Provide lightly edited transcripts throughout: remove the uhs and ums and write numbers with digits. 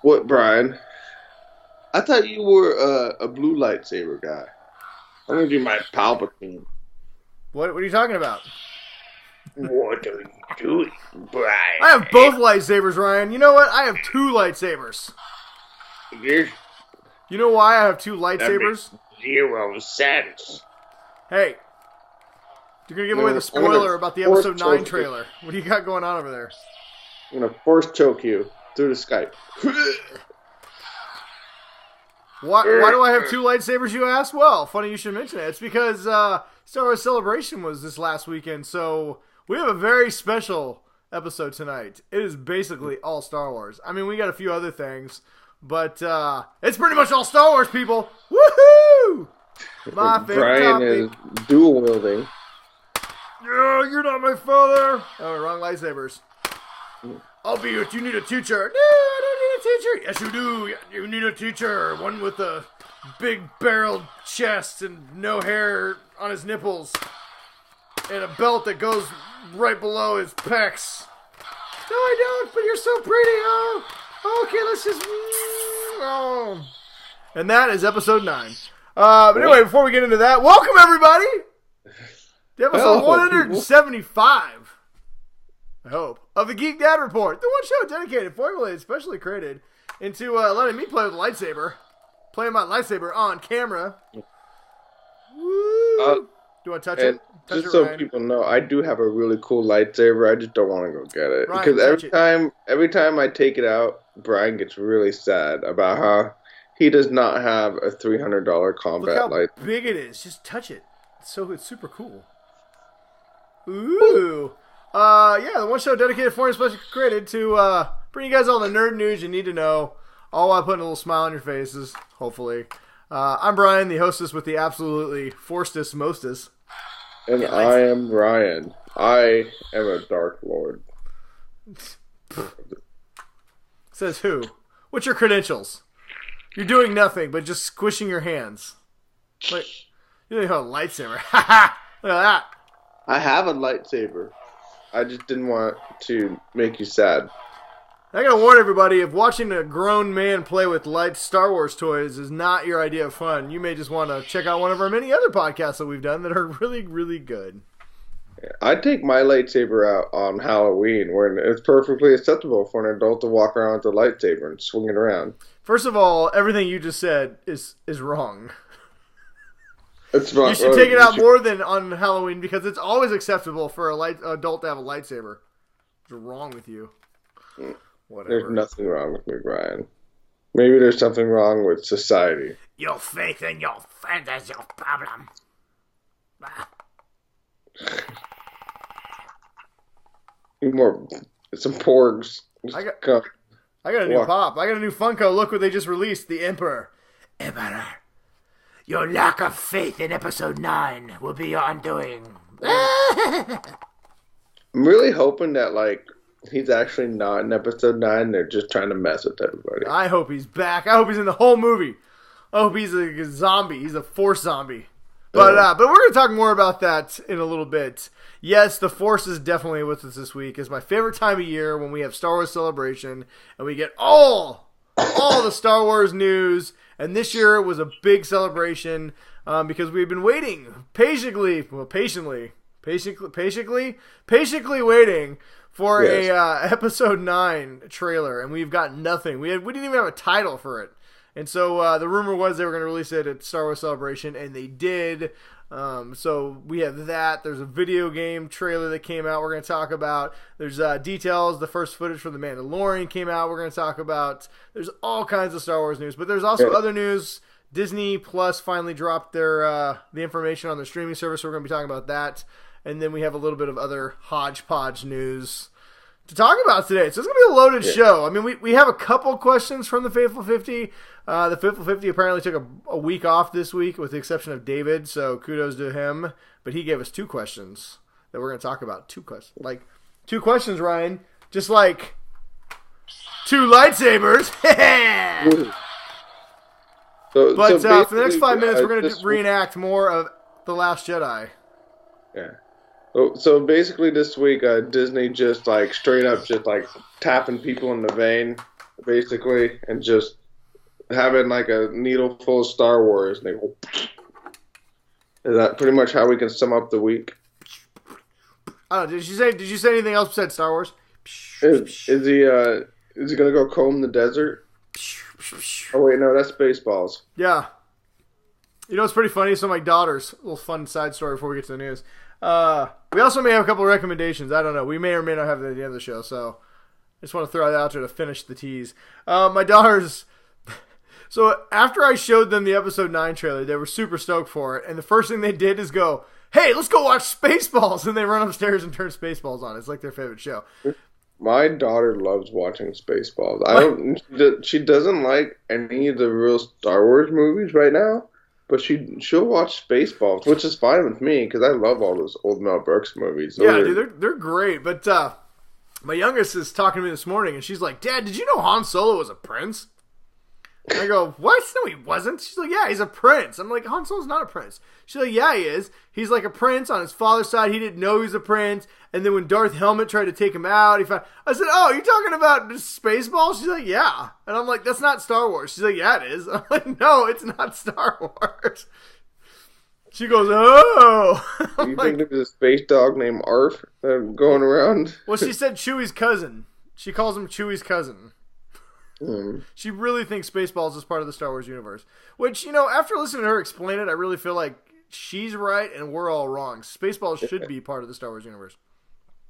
What, Brian? I thought you were a blue lightsaber guy. I'm gonna do my Palpatine. What are you talking about? What are you doing, Brian? I have both lightsabers, Ryan. You know what? I have two lightsabers. Yes. You know why I have two That lightsabers? makes 0 sense. Hey, you're gonna give away the I'm spoiler gonna about the force episode 9 choke trailer. What do you got going on over there? I'm gonna force choke you through the Skype. Why do I have two lightsabers, you ask? Well, funny you should mention it. It's because Star Wars Celebration was this last weekend, so we have a very special episode tonight. It is basically all Star Wars. I mean, we got a few other things, but it's pretty much all Star Wars, people. Woohoo! My favorite Brian is dual wielding. Yeah, you're not my father. Oh, wrong lightsabers. I'll be it. You need a teacher. No, I don't need a teacher. Yes, you do. You need a teacher. One with a big barreled chest and no hair on his nipples. And a belt that goes right below his pecs. No, I don't, but you're so pretty. Oh, okay, let's just... Oh. And that is episode 9. But anyway, before we get into that, welcome, everybody, to episode 175, I hope, of the Geek Dad Report, the one show dedicated, formulated, specially created into letting me play with a lightsaber, playing my lightsaber on camera. Woo! Do you want to touch it? Touch just it, so Ryan. people know, I do have a really cool lightsaber. I just don't want to go get it Ryan, because touch every time I take it out, Brian gets really sad about how he does not have a $300 combat Look how light. big it is. Just touch it. It's super cool. Ooh. Yeah, the one show dedicated for and specially created to bring you guys all the nerd news you need to know, all while putting a little smile on your faces, hopefully. I'm Brian, the hostess with the absolutely forcedest mostest. And I am Ryan. I am a Dark Lord. Says who? What's your credentials? You're doing nothing but just squishing your hands. Like, you don't have a lightsaber. Ha ha! Look at that. I have a lightsaber. I just didn't want to make you sad. I gotta warn everybody, if watching a grown man play with light Star Wars toys is not your idea of fun, you may just want to check out one of our many other podcasts that we've done that are really, really good. I take my lightsaber out on Halloween when it's perfectly acceptable for an adult to walk around with a lightsaber and swing it around. First of all, everything you just said is wrong. It's wrong. You should take it out more than on Halloween because it's always acceptable for an adult to have a lightsaber. What's wrong with you? Whatever. There's nothing wrong with me, Brian. Maybe there's something wrong with society. Your faith in your friend is your problem. Some porgs. I got a new pop. I got a new Funko. Look what they just released. The Emperor. Emperor, your lack of faith in episode 9 will be your undoing. I'm really hoping that, he's actually not in episode 9. They're just trying to mess with everybody. I hope he's back. I hope he's in the whole movie. I hope he's a zombie. He's a Force zombie. But we're going to talk more about that in a little bit. Yes, the Force is definitely with us this week. It's my favorite time of year when we have Star Wars Celebration and we get all the Star Wars news. And this year was a big celebration because we've been waiting patiently waiting for a episode 9 trailer, and we've got nothing. We didn't even have a title for it. And so the rumor was they were going to release it at Star Wars Celebration, and they did. So we have that. There's a video game trailer that came out we're going to talk about. There's details. The first footage from The Mandalorian came out we're going to talk about. There's all kinds of Star Wars news. But there's also other news. Disney Plus finally dropped their the information on their streaming service. So we're going to be talking about that. And then we have a little bit of other hodgepodge news to talk about today. So it's going to be a loaded show. I mean, we have a couple questions from the Faithful 50. The Faithful 50 apparently took a week off this week with the exception of David, so kudos to him. But he gave us 2 questions that we're going to talk about. 2 questions. 2 questions, Ryan. Just like 2 lightsabers. But for the next 5 minutes, we're going to reenact more of The Last Jedi. Yeah. So basically this week, Disney just straight up just tapping people in the vein. basically, and just having like a needle full of Star Wars. And they go, is that pretty much how we can sum up the week? Oh, did you say anything else besides Star Wars? Is he gonna go comb the desert? Oh wait, no, that's Spaceballs. Yeah. You know what's pretty funny? So my daughter's a little fun side story before we get to the news. We also may have a couple of recommendations. I don't know. We may or may not have it at the end of the show, so I just want to throw that out there to finish the tease. My daughter's... So after I showed them the episode 9 trailer, they were super stoked for it, and the first thing they did is go, hey, let's go watch Spaceballs, and they run upstairs and turn Spaceballs on. It's like their favorite show. My daughter loves watching Spaceballs. She doesn't like any of the real Star Wars movies right now, but she'll watch Spaceballs, which is fine with me because I love all those old Mel Brooks movies. Yeah, dude, they're great. But my youngest is talking to me this morning, and she's like, Dad, did you know Han Solo was a prince? I go, what? No, he wasn't. She's like, yeah, he's a prince. I'm like, Han Solo's not a prince. She's like, yeah, he is. He's like a prince on his father's side. He didn't know he was a prince. And then when Darth Helmet tried to take him out, I said, oh, you talking about Spaceballs? She's like, yeah. And I'm like, that's not Star Wars. She's like, yeah, it is. I'm like, no, it's not Star Wars. She goes, oh. You think there's a space dog named Arf going around? Well, she said Chewie's cousin. She calls him Chewie's cousin. She really thinks Spaceballs is part of the Star Wars universe. Which, after listening to her explain it, I really feel like she's right and we're all wrong. Spaceballs should be part of the Star Wars universe.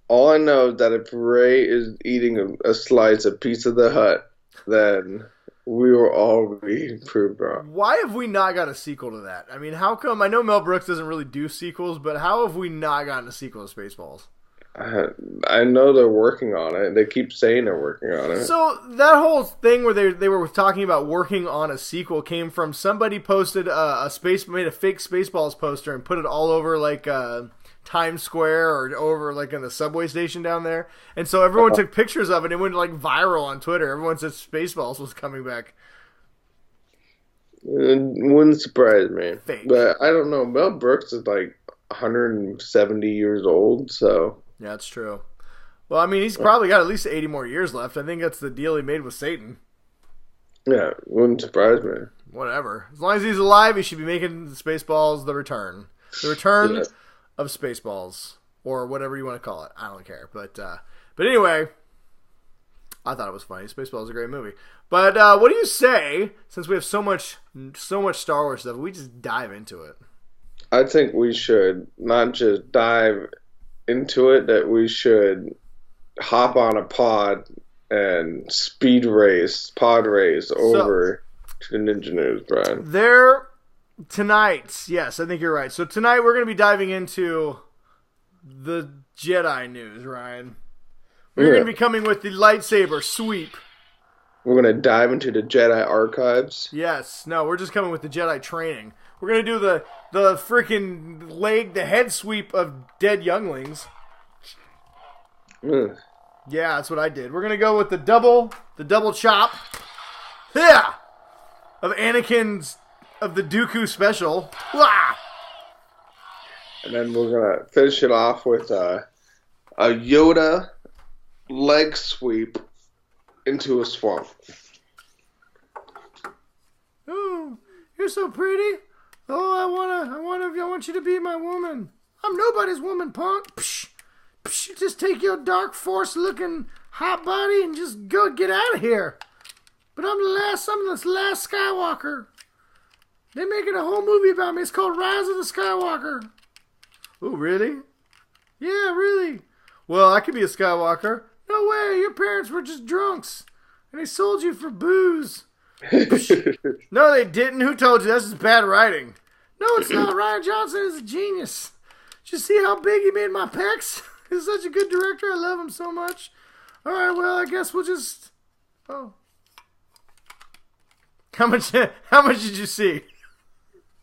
All I know is that if Rey is eating a slice of Pizza the Hut, then we will all be proved wrong. Why have we not got a sequel to that? I mean, how come? I know Mel Brooks doesn't really do sequels, but how have we not gotten a sequel to Spaceballs? I know they're working on it. They keep saying they're working on it. So that whole thing where they were talking about working on a sequel came from somebody posted made a fake Spaceballs poster and put it all over like Times Square or over like in the subway station down there. And so everyone took pictures of it and it went like viral on Twitter. Everyone said Spaceballs was coming back. It wouldn't surprise me. Fake. But I don't know. Mel Brooks is like 170 years old, so... Yeah, that's true. Well, I mean, he's probably got at least 80 more years left. I think that's the deal he made with Satan. Yeah, wouldn't surprise me. Whatever. As long as he's alive, he should be making Spaceballs The Return. The Return of Spaceballs. Or whatever you want to call it. I don't care. But anyway, I thought it was funny. Spaceballs is a great movie. But what do you say, since we have so much Star Wars stuff, we just dive into it? I think we should not just dive into it, that we should hop on a pod and pod race over to the Ninja News, Brian. Tonight, yes, I think you're right. So tonight we're going to be diving into the Jedi news, Ryan. We're going to be coming with the lightsaber sweep. We're going to dive into the Jedi archives. Yes, no, we're just coming with the Jedi training. We're going to do the freaking the head sweep of dead younglings. Yeah, that's what I did. We're going to go with the double chop. Yeah! Of Anakin's, of the Dooku special. Wah! And then we're going to finish it off with a Yoda leg sweep into a swamp. Oh, you're so pretty. Oh, I want you to be my woman. I'm nobody's woman, punk. Psh, psh, just take your dark force looking hot body and just go get out of here. But I'm the last Skywalker. They're making a whole movie about me. It's called Rise of the Skywalker. Oh, really? Yeah, really. Well, I could be a Skywalker. No way, your parents were just drunks. And they sold you for booze. No, they didn't. Who told you? That's just bad writing. No, it's not. Ryan Johnson is a genius. Did you see how big he made my pecs? He's such a good director. I love him so much. All right, well, I guess we'll just... Oh. How much did you see?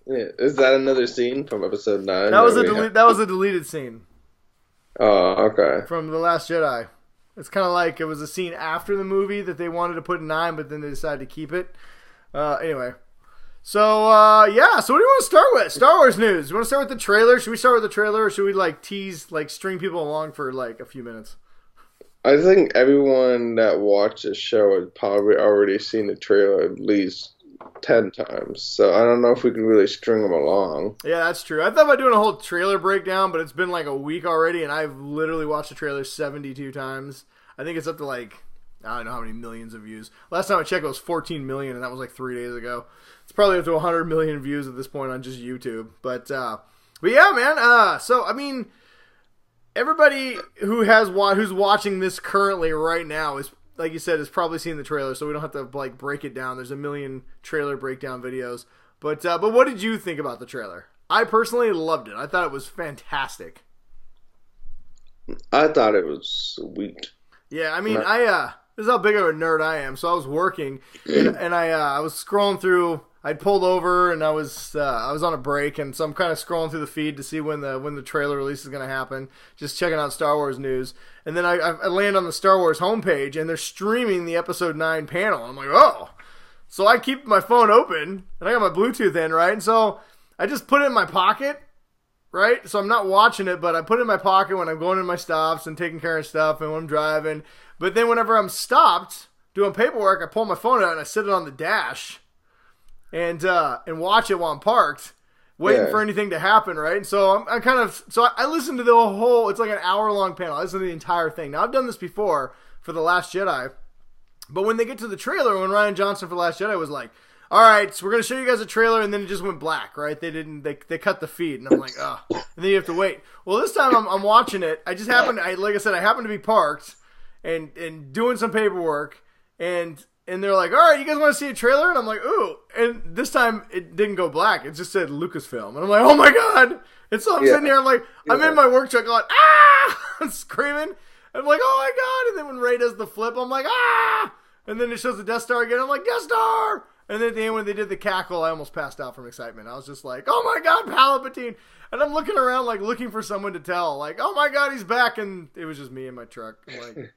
Yeah, is that another scene from episode 9? That was a deleted scene. Oh, okay. From The Last Jedi. It's kind of like it was a scene after the movie that they wanted to put in 9, but then they decided to keep it. Anyway. So, so what do you want to start with? Star Wars news. You want to start with the trailer? Should we start with the trailer, or should we, string people along for, a few minutes? I think everyone that watched the show has probably already seen the trailer at least 10 times. So I don't know if we can really string them along. Yeah, that's true. I thought about doing a whole trailer breakdown, but it's been like a week already, and I've literally watched the trailer 72 times. I think it's up to like, I don't know how many millions of views. Last time I checked, it was 14 million, and that was like 3 days ago. It's probably up to 100 million views at this point on just YouTube. But yeah, man. So, I mean, everybody who's watching this currently right now is, like you said, has probably seen the trailer, so we don't have to like break it down. There's a million trailer breakdown videos. But what did you think about the trailer? I personally loved it. I thought it was fantastic. I thought it was sweet. Yeah, I mean, this is how big of a nerd I am. So I was working, and I was scrolling through. I'd pulled over, and I was on a break, and so I'm kind of scrolling through the feed to see when the trailer release is going to happen. Just checking out Star Wars news, and then I land on the Star Wars homepage, and they're streaming the Episode 9 panel. I'm like, oh. So I keep my phone open, and I got my Bluetooth in, right? And so I just put it in my pocket, right? So I'm not watching it, but I put it in my pocket when I'm going in my stops and taking care of stuff and when I'm driving. But then whenever I'm stopped doing paperwork, I pull my phone out and I sit it on the dash and watch it while I'm parked, waiting for anything to happen, right? And so I listened to the whole, it's like an hour-long panel. I listened to the entire thing. Now, I've done this before for The Last Jedi, but when they get to the trailer, when Rian Johnson for The Last Jedi was like, all right, so we're going to show you guys a trailer, and then it just went black, right? They cut the feed, and I'm like, oh. And then you have to wait. Well, this time I'm watching it. I just happened, like I said, I happened to be parked and doing some paperwork, and they're like, all right, you guys want to see a trailer? And I'm like, ooh. And this time it didn't go black. It just said Lucasfilm. And I'm like, oh my God. And so I'm sitting here, I'm like, I'm in my work truck going, ah! I'm screaming. I'm like, oh my God. And then when Ray does the flip, I'm like, ah! And then it shows the Death Star again. I'm like, Death Star! And then at the end when they did the cackle, I almost passed out from excitement. I was just like, oh my God, Palpatine. And I'm looking around like looking for someone to tell. Like, oh my God, he's back. And it was just me in my truck. I'm like,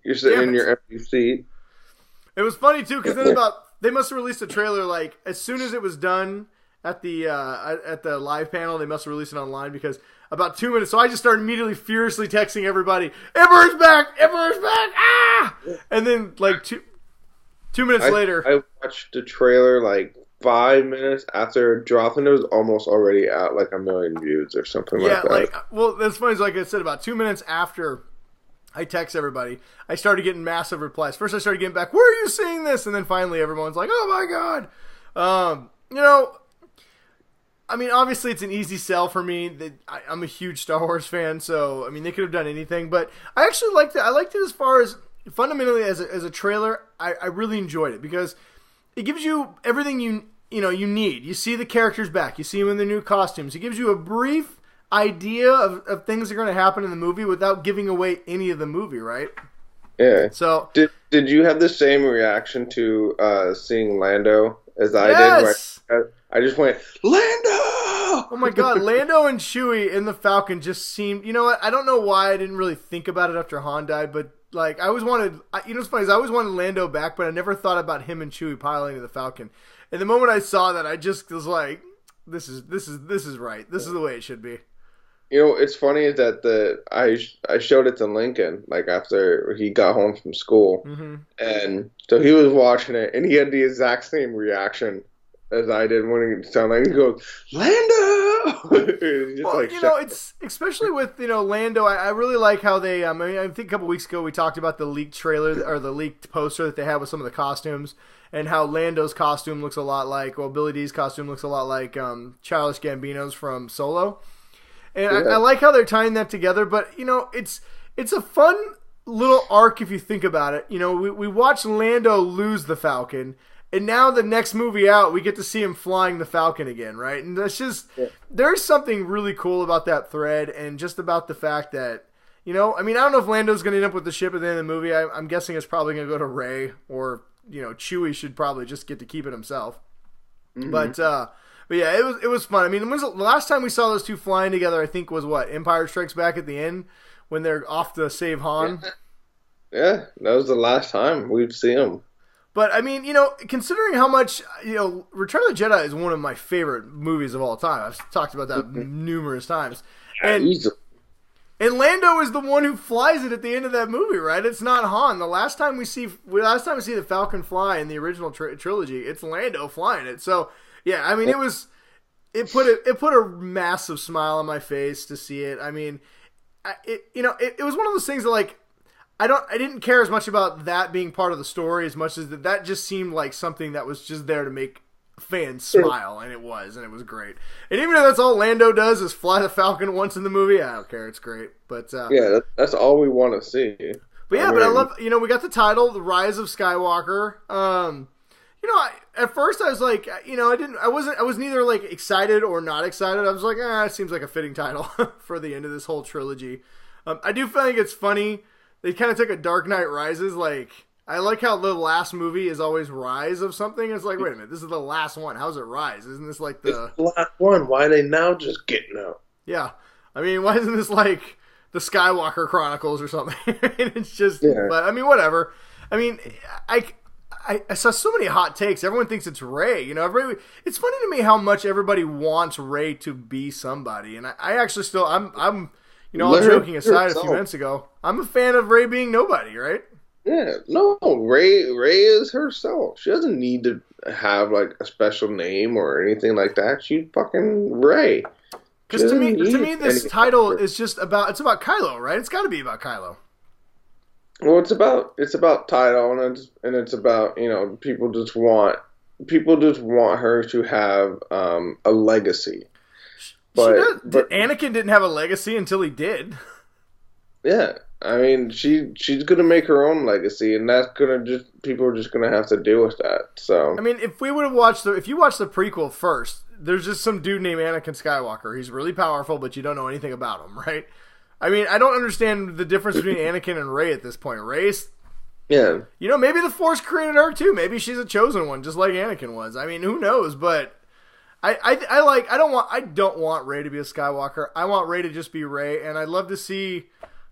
you're sitting in your empty seat. It was funny too, because then they must have released a trailer like as soon as it was done at the live panel. They must have released it online because about 2 minutes. So I just started immediately furiously texting everybody, Emperor's back, Emperor's back, ah! And then like two minutes later, I watched the trailer like 5 minutes after it dropped, and it was almost already at like 1 million views or something like that. Well, that's funny. Like I said, about 2 minutes after I text everybody, I started getting massive replies. First, I started getting back, where are you seeing this? And then finally, everyone's like, oh my God. I mean, obviously, it's an easy sell for me. I'm a huge Star Wars fan, so, I mean, they could have done anything. But I actually liked it. I liked it as far as, fundamentally, as a trailer, I really enjoyed it because it gives you everything you need. You see the characters back. You see them in their new costumes. It gives you a brief idea of things that are going to happen in the movie without giving away any of the movie, right? Yeah. So did you have the same reaction to seeing Lando as I yes! did? Where I just went, Lando! Oh my God, Lando and Chewie in the Falcon just seemed, you know what? I don't know why I didn't really think about it after Han died, but like I always wanted, what's funny is I always wanted Lando back, but I never thought about him and Chewie piloting the Falcon. And the moment I saw that, I just was like, this is right. This is the way it should be. You know, it's funny is that I showed it to Lincoln like after he got home from school, and so he was watching it, and he had the exact same reaction as I did when it sounded like he goes Lando. It's especially with Lando. I really like how they. I think a couple weeks ago we talked about the leaked trailer or the leaked poster that they had with some of the costumes, and how Lando's costume looks a lot like Billy D's costume looks a lot like Childish Gambino's from Solo. And I like how they're tying that together, but it's a fun little arc if you think about it. We watched Lando lose the Falcon, and now the next movie out, we get to see him flying the Falcon again, right? And that's just there's something really cool about that thread, and just about the fact that I don't know if Lando's going to end up with the ship at the end of the movie. I'm guessing it's probably going to go to Rey, or Chewie should probably just get to keep it himself. But yeah, it was fun. I mean, the last time we saw those two flying together, I think, was Empire Strikes Back at the end when they're off to save Han. Yeah, that was the last time we'd see them. But I mean, considering how much Return of the Jedi is one of my favorite movies of all time. I've talked about that numerous times. And easily. And Lando is the one who flies it at the end of that movie, right? It's not Han. The last time we see the Falcon fly in the original trilogy, it's Lando flying it. So yeah, I mean, it put a massive smile on my face to see it. I mean, it was one of those things that, like, I didn't care as much about that being part of the story as much as that just seemed like something that was just there to make fans smile, and it was great. And even if that's all Lando does is fly the Falcon once in the movie, I don't care. It's great. But yeah, that's all we want to see. But yeah, but I love, we got the title, The Rise of Skywalker. At first I was like, I was neither like excited or not excited. I was like, it seems like a fitting title for the end of this whole trilogy. I do think it's funny. They kind of took a Dark Knight Rises, like, I like how the last movie is always Rise of something. It's like, wait a minute, this is the last one. How's it Rise? Isn't this like it's the last one? Why are they now just getting out? Yeah. I mean, why isn't this like the Skywalker Chronicles or something? It's just, but I mean, whatever. I mean, I saw so many hot takes. Everyone thinks it's Rey. It's funny to me how much everybody wants Rey to be somebody. And I actually still, I'm all joking aside, a few minutes ago, I'm a fan of Rey being nobody, right? Yeah, no, Rey is herself. She doesn't need to have like a special name or anything like that. She's fucking Rey. Because to me, this title is just about Kylo, right? It's got to be about Kylo. Well, it's about title, and it's about people just want her to have a legacy. But Anakin didn't have a legacy until he did. Yeah. I mean, she's gonna make her own legacy, and people are just gonna have to deal with that. So I mean, if you watch the prequel first, there's just some dude named Anakin Skywalker. He's really powerful, but you don't know anything about him, right? I mean, I don't understand the difference between Anakin and Rey at this point. Rey's, yeah, maybe the Force created her too. Maybe she's a chosen one, just like Anakin was. I mean, who knows? But I don't want Rey to be a Skywalker. I want Rey to just be Rey, and I'd love to see.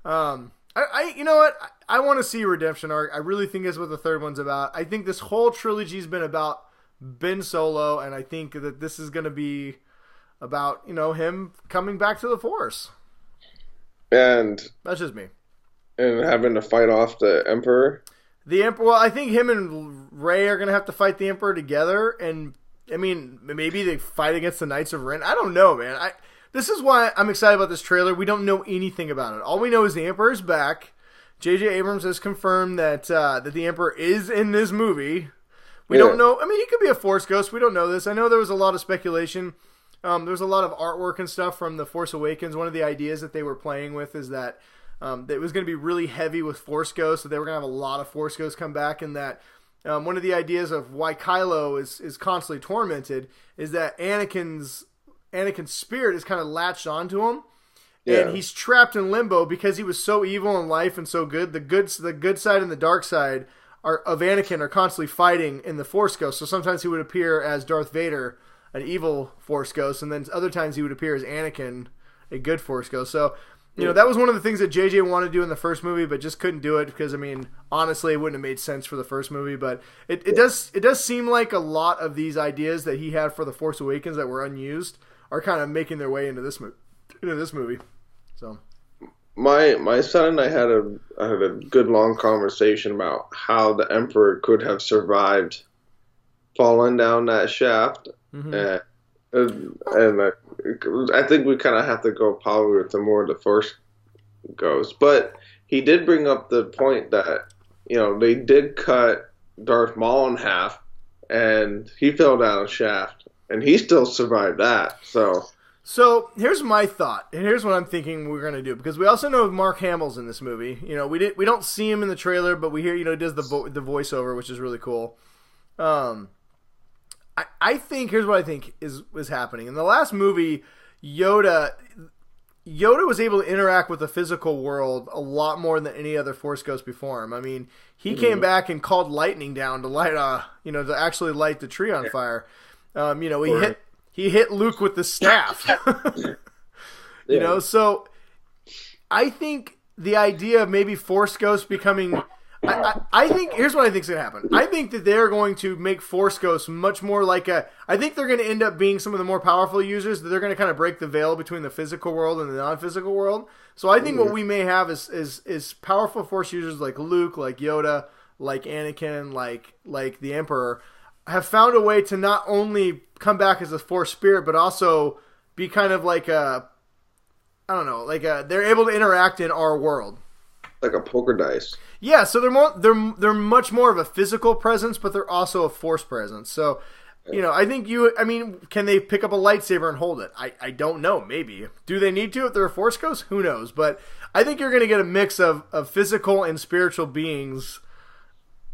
You know what? I want to see a redemption arc. I really think that's what the third one's about. I think this whole trilogy's been about Ben Solo, and I think that this is going to be about, him coming back to the Force. And that's just me. And having to fight off the Emperor. Well, I think him and Rey are going to have to fight the Emperor together, and I mean, maybe they fight against the Knights of Ren. I don't know, man. This is why I'm excited about this trailer. We don't know anything about it. All we know is the Emperor's back. J.J. Abrams has confirmed that the Emperor is in this movie. We don't know. I mean, he could be a Force ghost. We don't know this. I know there was a lot of speculation. There was a lot of artwork and stuff from The Force Awakens. One of the ideas that they were playing with is that it was going to be really heavy with Force ghosts, so they were going to have a lot of Force ghosts come back, and that one of the ideas of why Kylo is constantly tormented is that Anakin's spirit is kind of latched onto him, and he's trapped in limbo because he was so evil in life and so good. The good side and the dark side of Anakin are constantly fighting in the Force Ghost. So sometimes he would appear as Darth Vader, an evil Force Ghost, and then other times he would appear as Anakin, a good Force Ghost. So that was one of the things that JJ wanted to do in the first movie, but just couldn't do it because, I mean, honestly, it wouldn't have made sense for the first movie. But it does seem like a lot of these ideas that he had for The Force Awakens that were unused are kind of making their way into this movie. So my son and I had a good long conversation about how the Emperor could have survived falling down that shaft, and I think we kind of have to go probably with the more the Force goes. But he did bring up the point that they did cut Darth Maul in half, and he fell down a shaft. And he still survived that. So here's my thought, and here's what I'm thinking we're gonna do, because we also know Mark Hamill's in this movie. We don't see him in the trailer, but we hear he does the voiceover, which is really cool. I think here's what I think is happening in the last movie. Yoda was able to interact with the physical world a lot more than any other Force ghost before him. I mean, he came back and called lightning down to light to actually light the tree on fire. He hit Luke with the staff. So I think the idea of maybe Force Ghosts becoming, I think here's what I think is going to happen. I think that they're going to make Force Ghosts much more like a. I think they're going to end up being some of the more powerful users. That they're going to kind of break the veil between the physical world and the non-physical world. So I think what we may have is powerful Force users like Luke, like Yoda, like Anakin, like the Emperor, have found a way to not only come back as a Force spirit, but also be kind of like a. I don't know, they're able to interact in our world. Like a poker dice. Yeah, so they're much more of a physical presence, but they're also a Force presence. So, I think can they pick up a lightsaber and hold it? I don't know, maybe. Do they need to if they're a Force Ghost? Who knows? But I think you're going to get a mix of physical and spiritual beings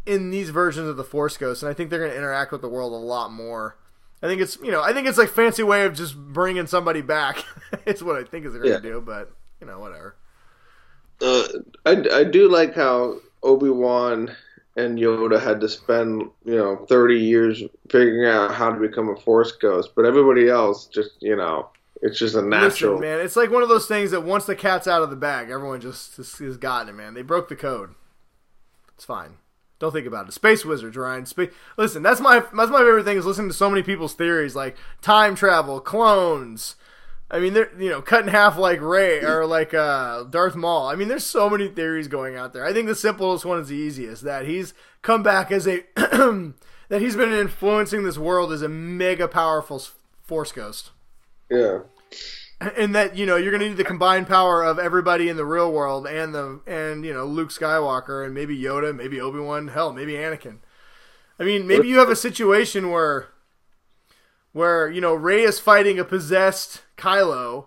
in these versions of the Force Ghosts, and I think they're going to interact with the world a lot more. I think it's like a fancy way of just bringing somebody back. It's what I think is they're going to do, but, whatever. I do like how Obi-Wan and Yoda had to spend 30 years figuring out how to become a Force Ghost, but everybody else just it's just a natural. Listen, man, it's like one of those things that once the cat's out of the bag, everyone just has gotten it, man. They broke the code. It's fine. Don't think about it. Space wizards, Ryan. Listen, that's my favorite thing is listening to so many people's theories like time travel, clones. I mean, they're cut in half like Rey or like Darth Maul. I mean, there's so many theories going out there. I think the simplest one is the easiest, that he's come back as a that he's been influencing this world as a mega powerful Force ghost. Yeah. And that you're going to need the combined power of everybody in the real world and Luke Skywalker and maybe Yoda, maybe Obi-Wan, hell, maybe Anakin. I mean, maybe you have a situation where Rey is fighting a possessed Kylo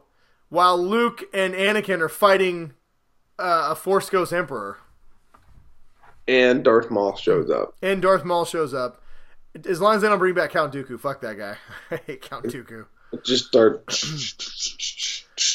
while Luke and Anakin are fighting a Force Ghost Emperor. And Darth Maul shows up. As long as they don't bring back Count Dooku. Fuck that guy. I hate Count Dooku. Just start.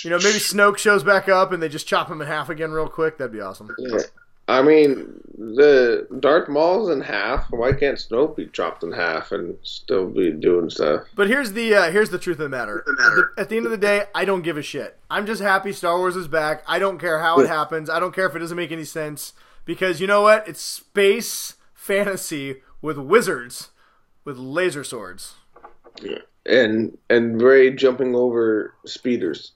Maybe Snoke shows back up and they just chop him in half again real quick. That'd be awesome. Yeah. I mean, the Darth Maul's in half. Why can't Snoke be chopped in half and still be doing stuff? But here's the truth of the matter. At the end of the day, I don't give a shit. I'm just happy Star Wars is back. I don't care how it happens. I don't care if it doesn't make any sense. Because you know what? It's space fantasy with wizards with laser swords. Yeah. And Rey jumping over speeders.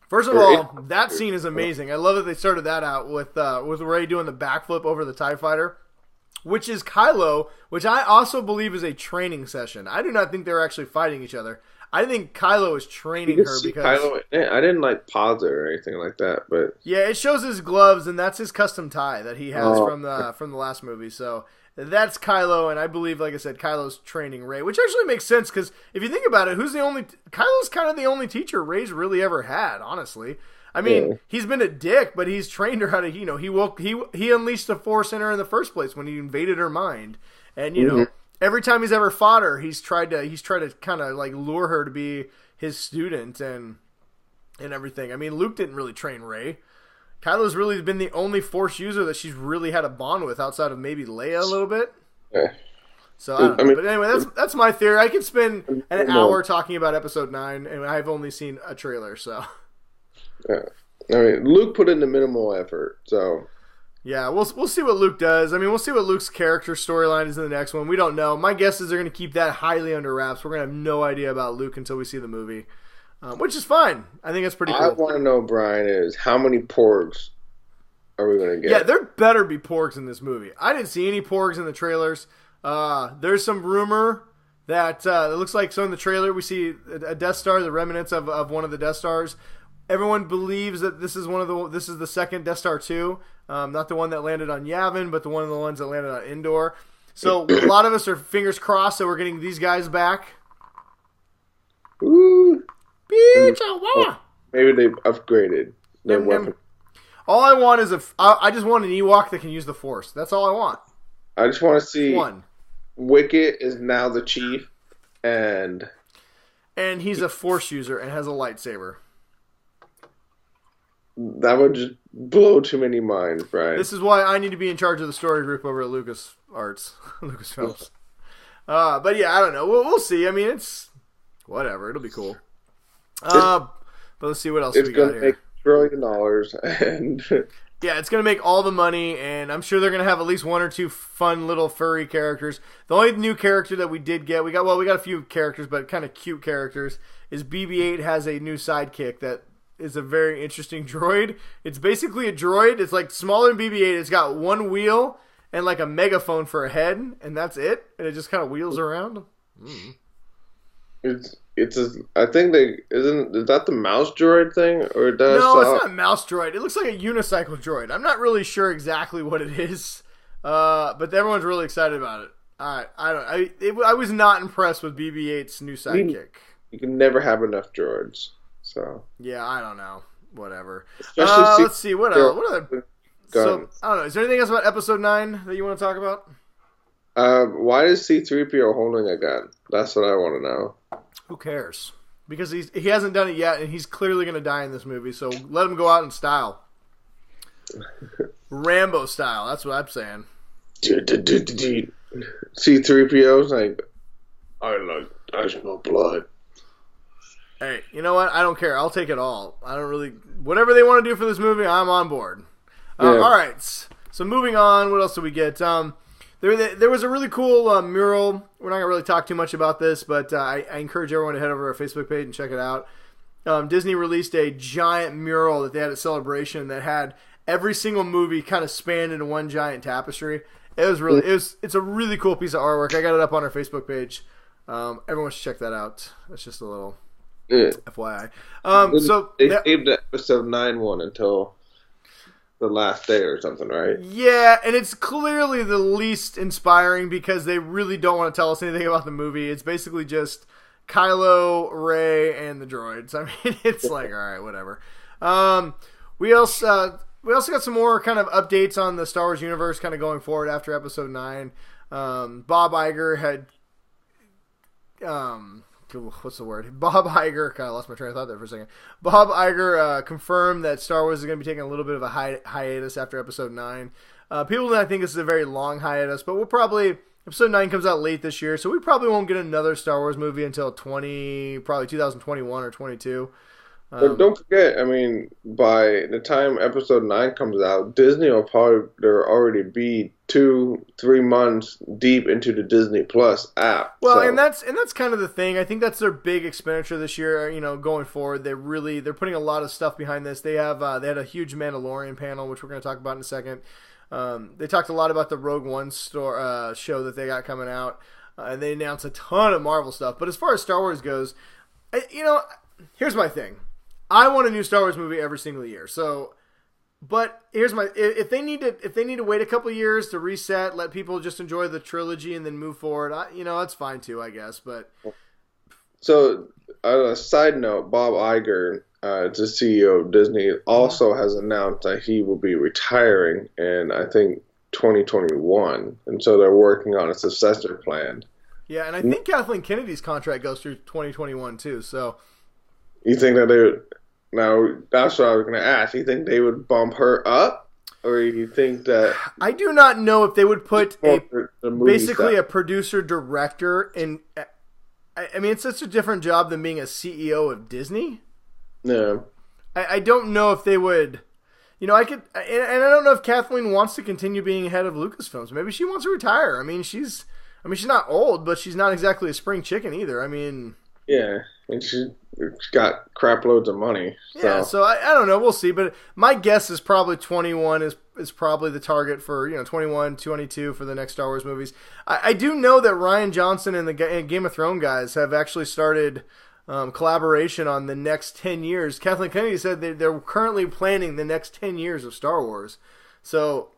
First of all, that scene is amazing. I love that they started that out with Rey doing the backflip over the TIE fighter, which is Kylo, which I also believe is a training session. I do not think they're actually fighting each other. I think Kylo is training her because Kylo, I didn't pause it or anything like that, but yeah, it shows his gloves and that's his custom tie that he has from the last movie. So that's Kylo, and I believe, like I said, Kylo's training Rey, which actually makes sense because if you think about it, Kylo's kind of the only teacher Rey's really ever had, honestly. I mean, he's been a dick, but he's trained her how to, he unleashed the Force in her in the first place when he invaded her mind, and every time he's ever fought her, he's tried to kind of like lure her to be his student and everything. I mean, Luke didn't really train Rey. Kylo's really been the only Force user that she's really had a bond with outside of maybe Leia a little bit. Yeah. So I don't know. But anyway, that's my theory. I could spend an hour talking about Episode 9, and I've only seen a trailer, so. Yeah. I mean, Luke put in the minimal effort, so. Yeah, we'll see what Luke does. I mean, we'll see what Luke's character storyline is in the next one. We don't know. My guess is they're going to keep that highly under wraps. We're going to have no idea about Luke until we see the movie. Which is fine. I think that's pretty cool. I want to know, Brian, is how many porgs are we going to get? Yeah, there better be porgs in this movie. I didn't see any porgs in the trailers. There's some rumor that it looks like, so in the trailer we see a Death Star, the remnants of one of the Death Stars. Everyone believes that this is the second Death Star 2, not the one that landed on Yavin, but one of the ones that landed on Endor. So a lot of us are fingers crossed that we're getting these guys back. Ooh. Maybe they've upgraded their weapon. All I want is I just want an Ewok that can use the Force. That's all I want. I just want to see Wicket is now the chief, and he's a Force user and has a lightsaber. That would just blow too many minds, Brian. This is why I need to be in charge of the story group over at Lucasfilms. But yeah, I don't know. We'll see. I mean, it's whatever. It'll be cool. But let's see what else we got here. It's going to make $1 trillion, and Yeah, it's going to make all the money, and I'm sure they're going to have at least one or two fun little furry characters. The only new character that we did get, we got a few characters, but kind of cute characters, is BB-8 has a new sidekick that is a very interesting droid. It's basically a droid. It's like smaller than BB-8. It's got one wheel and like a megaphone for a head, and that's it. And it just kind of wheels around. I think is that the mouse droid thing, or does no, it's not a mouse droid. It looks like a unicycle droid. I'm not really sure exactly what it is, but everyone's really excited about it. I was not impressed with BB-8's new sidekick. You can never have enough droids. So yeah, I don't know. Whatever. Let's see what else. What other? So I don't know. Is there anything else about Episode 9 that you want to talk about? Why is C-3PO holding a gun? That's what I want to know. Who cares? Because he hasn't done it yet, and he's clearly going to die in this movie. So let him go out in style, Rambo style. That's what I'm saying. C-3PO's like, I smell blood. Hey, you know what? I don't care. I'll take it all. I don't really. Whatever they want to do for this movie, I'm on board. All right. So moving on. What else did we get? There was a really cool mural. We're not going to really talk too much about this, but I encourage everyone to head over to our Facebook page and check it out. Disney released a giant mural that they had at Celebration that had every single movie kind of spanned into one giant tapestry. It's a really cool piece of artwork. I got it up on our Facebook page. Everyone should check that out. That's just a little FYI. So they saved the Episode 9 one until the last day or something, right? Yeah, and it's clearly the least inspiring because they really don't want to tell us anything about the movie. It's basically just Kylo, Rey, and the droids. I mean, it's like, all right, whatever. We also got some more kind of updates on the Star Wars universe kind of going forward after Episode 9. Bob Iger had... what's the word? Bob Iger, kind of lost my train of thought there for a second. Bob Iger confirmed that Star Wars is going to be taking a little bit of a hiatus after Episode 9. People don't think this is a very long hiatus, but Episode 9 comes out late this year, so we probably won't get another Star Wars movie until probably 2021 or 22. But don't forget, I mean, by the time Episode 9 comes out, Disney will probably already be 2-3 months deep into the Disney Plus app. Well, and that's kind of the thing. I think that's their big expenditure this year. You know, going forward, they're putting a lot of stuff behind this. They had a huge Mandalorian panel, which we're going to talk about in a second. They talked a lot about the Rogue One show that they got coming out, and they announced a ton of Marvel stuff. But as far as Star Wars goes, here's my thing. I want a new Star Wars movie every single year. So, but here's if they need to wait a couple of years to reset, let people just enjoy the trilogy and then move forward, that's fine too, I guess. But so, a side note, Bob Iger, the CEO of Disney, also has announced that he will be retiring in, I think, 2021, and so they're working on a successor plan. Yeah, and I think Kathleen Kennedy's contract goes through 2021 too. So, you think that they would? Now, that's what I was going to ask. You think they would bump her up? Or you think that... I do not know if they would put basically a producer-director in... I mean, it's such a different job than being a CEO of Disney. No. I don't know if they would... I could... And I don't know if Kathleen wants to continue being head of Lucasfilms. Maybe she wants to retire. I mean, she's not old, but she's not exactly a spring chicken either. I mean... Yeah, and she's got crap loads of money. So. Yeah, so I don't know. We'll see. But my guess is probably 21 is probably the target for 21, 22 for the next Star Wars movies. I do know that Rian Johnson and the Game of Thrones guys have actually started collaboration on the next 10 years. Kathleen Kennedy said they're currently planning the next 10 years of Star Wars. So,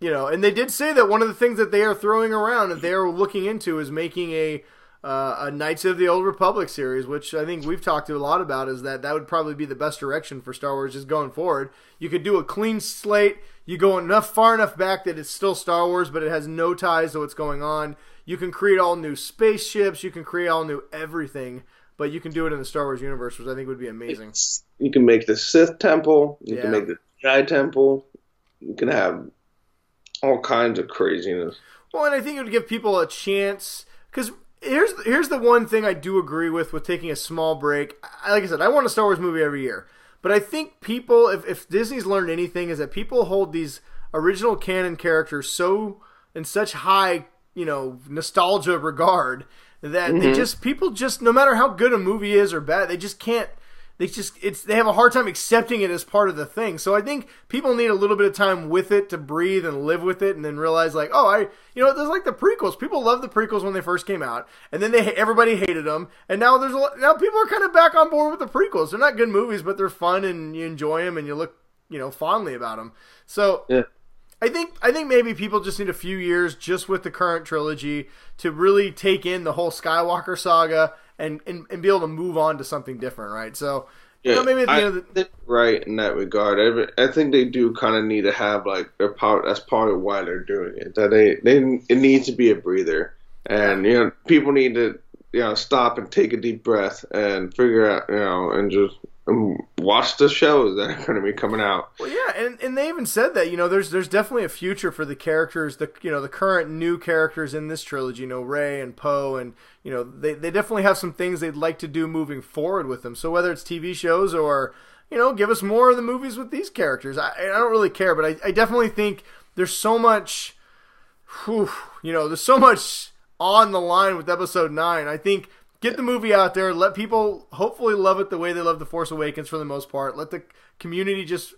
and they did say that one of the things that they are throwing around that they are looking into is making a Knights of the Old Republic series, which I think we've talked a lot about, is that would probably be the best direction for Star Wars just going forward. You could do a clean slate. You go far enough back that it's still Star Wars, but it has no ties to what's going on. You can create all new spaceships. You can create all new everything, but you can do it in the Star Wars universe, which I think would be amazing. You can make the Sith temple. You can make the Jedi temple. You can have all kinds of craziness. Well, and I think it would give people a chance, because Here's the one thing I do agree with taking a small break. Like I said, I want a Star Wars movie every year. But I think people, if Disney's learned anything, is that people hold these original canon characters so in such high, nostalgia regard that people just, no matter how good a movie is or bad, they just can't. They have a hard time accepting it as part of the thing. So I think people need a little bit of time with it to breathe and live with it, and then realize like, there's like the prequels. People loved the prequels when they first came out, and then everybody hated them, and now now people are kind of back on board with the prequels. They're not good movies, but they're fun, and you enjoy them, and you look fondly about them. So yeah. I think maybe people just need a few years just with the current trilogy to really take in the whole Skywalker saga and be able to move on to something different, right? So, maybe at the end of the... right in that regard. I think they do kind of need to have like their power. That's part of why they're doing it. That it needs to be a breather, and people need to stop and take a deep breath and figure out and just watch the shows that are going to be coming out. Well, yeah, and they even said that there's definitely a future for the characters, the current new characters in this trilogy, Rey and Poe, and they definitely have some things they'd like to do moving forward with them. So whether it's TV shows or give us more of the movies with these characters, I don't really care, but I definitely think there's so much, there's so much on the line with Episode 9. I think. Get the movie out there. Let people hopefully love it the way they love The Force Awakens for the most part. Let the community just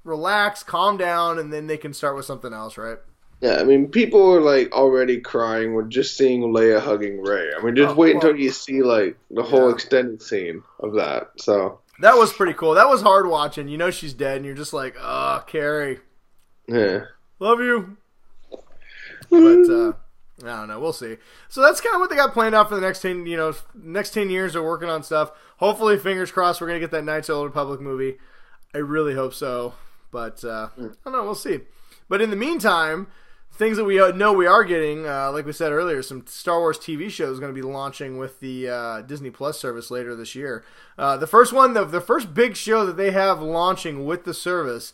relax, calm down, and then they can start with something else, right? Yeah, I mean, people are like already crying with just seeing Leia hugging Rey. I mean, just wait until you see like the whole extended scene of that. So that was pretty cool. That was hard watching. She's dead, and you're just like, Carrie. Yeah. Love you. But I don't know. We'll see. So that's kind of what they got planned out for the next 10, next 10 years. They're working on stuff. Hopefully, fingers crossed, we're going to get that Knights of the Old Republic movie. I really hope so. But, I don't know. We'll see. But in the meantime, things that we know we are getting, like we said earlier, some Star Wars TV shows going to be launching with the Disney Plus service later this year. The first one, the first big show that they have launching with the service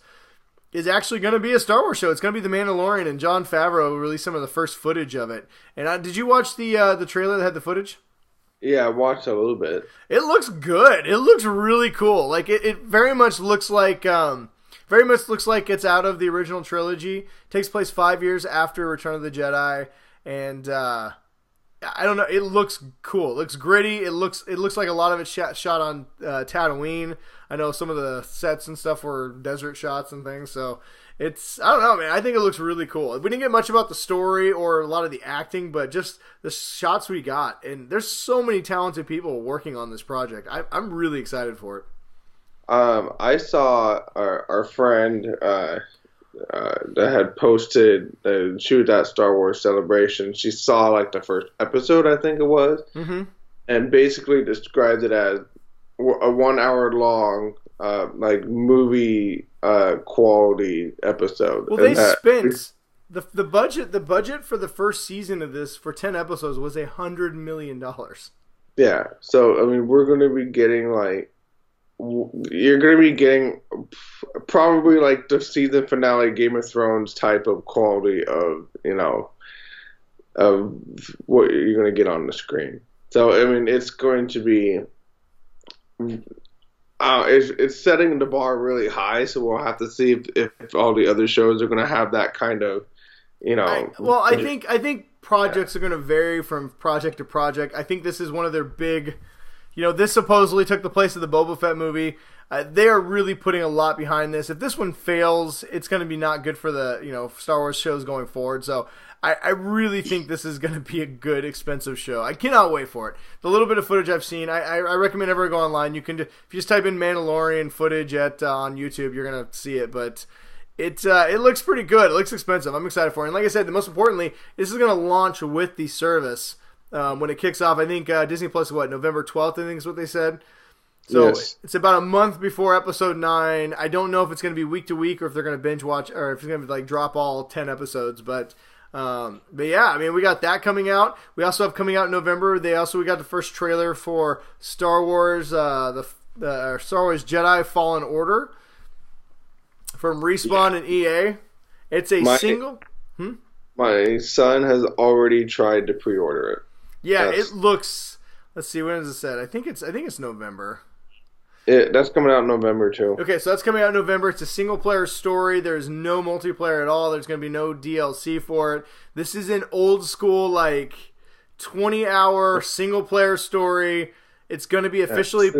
is actually going to be a Star Wars show. It's going to be The Mandalorian, and Jon Favreau released some of the first footage of it. And did you watch the trailer that had the footage? Yeah, I watched a little bit. It looks good. It looks really cool. Like it very much looks like it's out of the original trilogy. It takes place 5 years after Return of the Jedi, and I don't know. It looks cool. It looks gritty. It looks like a lot of it shot on Tatooine. I know some of the sets and stuff were desert shots and things. So I don't know, man. I think it looks really cool. We didn't get much about the story or a lot of the acting, but just the shots we got. And there's so many talented people working on this project. I'm really excited for it. I saw our friend that had posted, she was at Star Wars Celebration. She saw like the first episode, I think it was, and basically described it as a 1 hour long like movie quality episode. Well, they spent the budget for the first season of this for 10 episodes was $100 million. Yeah, so I mean, we're going to be getting like. You're going to be getting probably like the season finale Game of Thrones type of quality of what you're going to get on the screen. So, I mean, it's going to be it's setting the bar really high, so we'll have to see if all the other shows are going to have that kind of, I think projects are going to vary from project to project. I think this is one of their big... this supposedly took the place of the Boba Fett movie. They are really putting a lot behind this. If this one fails, it's going to be not good for the Star Wars shows going forward. So I really think this is going to be a good, expensive show. I cannot wait for it. The little bit of footage I've seen, I recommend everyone go online. You can if you just type in Mandalorian footage on YouTube, you're going to see it. But it looks pretty good. It looks expensive. I'm excited for it. And like I said, most importantly, this is going to launch with the service. When it kicks off, I think Disney Plus, November 12th, I think is what they said. So yes. It's about a month before Episode 9. I don't know if it's going to be week to week or if they're going to binge watch or if it's going to like drop all 10 episodes. But yeah, I mean, we got that coming out. We also have coming out in November. We got the first trailer for Star Wars, the Star Wars Jedi Fallen Order from Respawn and EA. It's a single. My son has already tried to pre-order it. Yeah, it looks. Let's see. When is it said? I think it's November. That's coming out in November too. Okay, so that's coming out in November. It's a single-player story. There's no multiplayer at all. There's going to be no DLC for it. This is an old-school, 20-hour single-player story. It's going to be officially...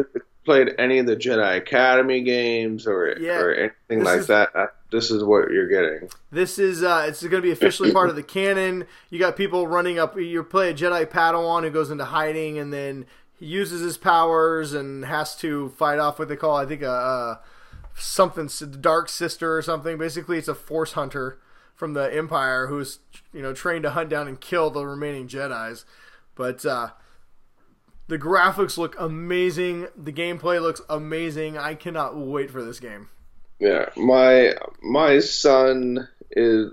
Played any of the Jedi Academy games or anything like that, this is what you're getting. This is it's going to be officially part of the canon. You got people running up. You play a Jedi Padawan who goes into hiding and then he uses his powers and has to fight off what they call, I think, something Dark Sister or something. Basically, it's a Force hunter from the Empire who's trained to hunt down and kill the remaining Jedis. But the graphics look amazing. The gameplay looks amazing. I cannot wait for this game. Yeah, my son is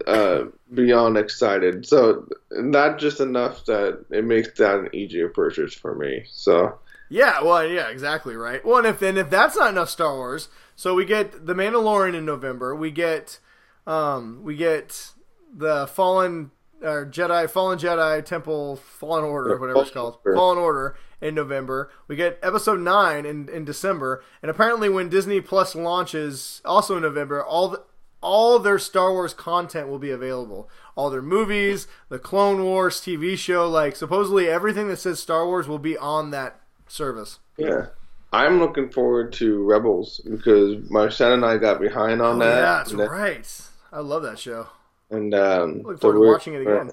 beyond excited. So not just enough that it makes that an easier purchase for me. So yeah, exactly right. Well, and if that's not enough Star Wars, so we get the Mandalorian in November. We get the Fallen Jedi Temple, Fallen Order, whatever it's called, Fallen Order in November. We get Episode 9 in December, and apparently when Disney Plus launches, also in November, all their Star Wars content will be available. All their movies, the Clone Wars TV show, supposedly everything that says Star Wars will be on that service. Yeah. I'm looking forward to Rebels because my son and I got behind on that. Yeah, that's right. I love that show. And looking forward to watching it again.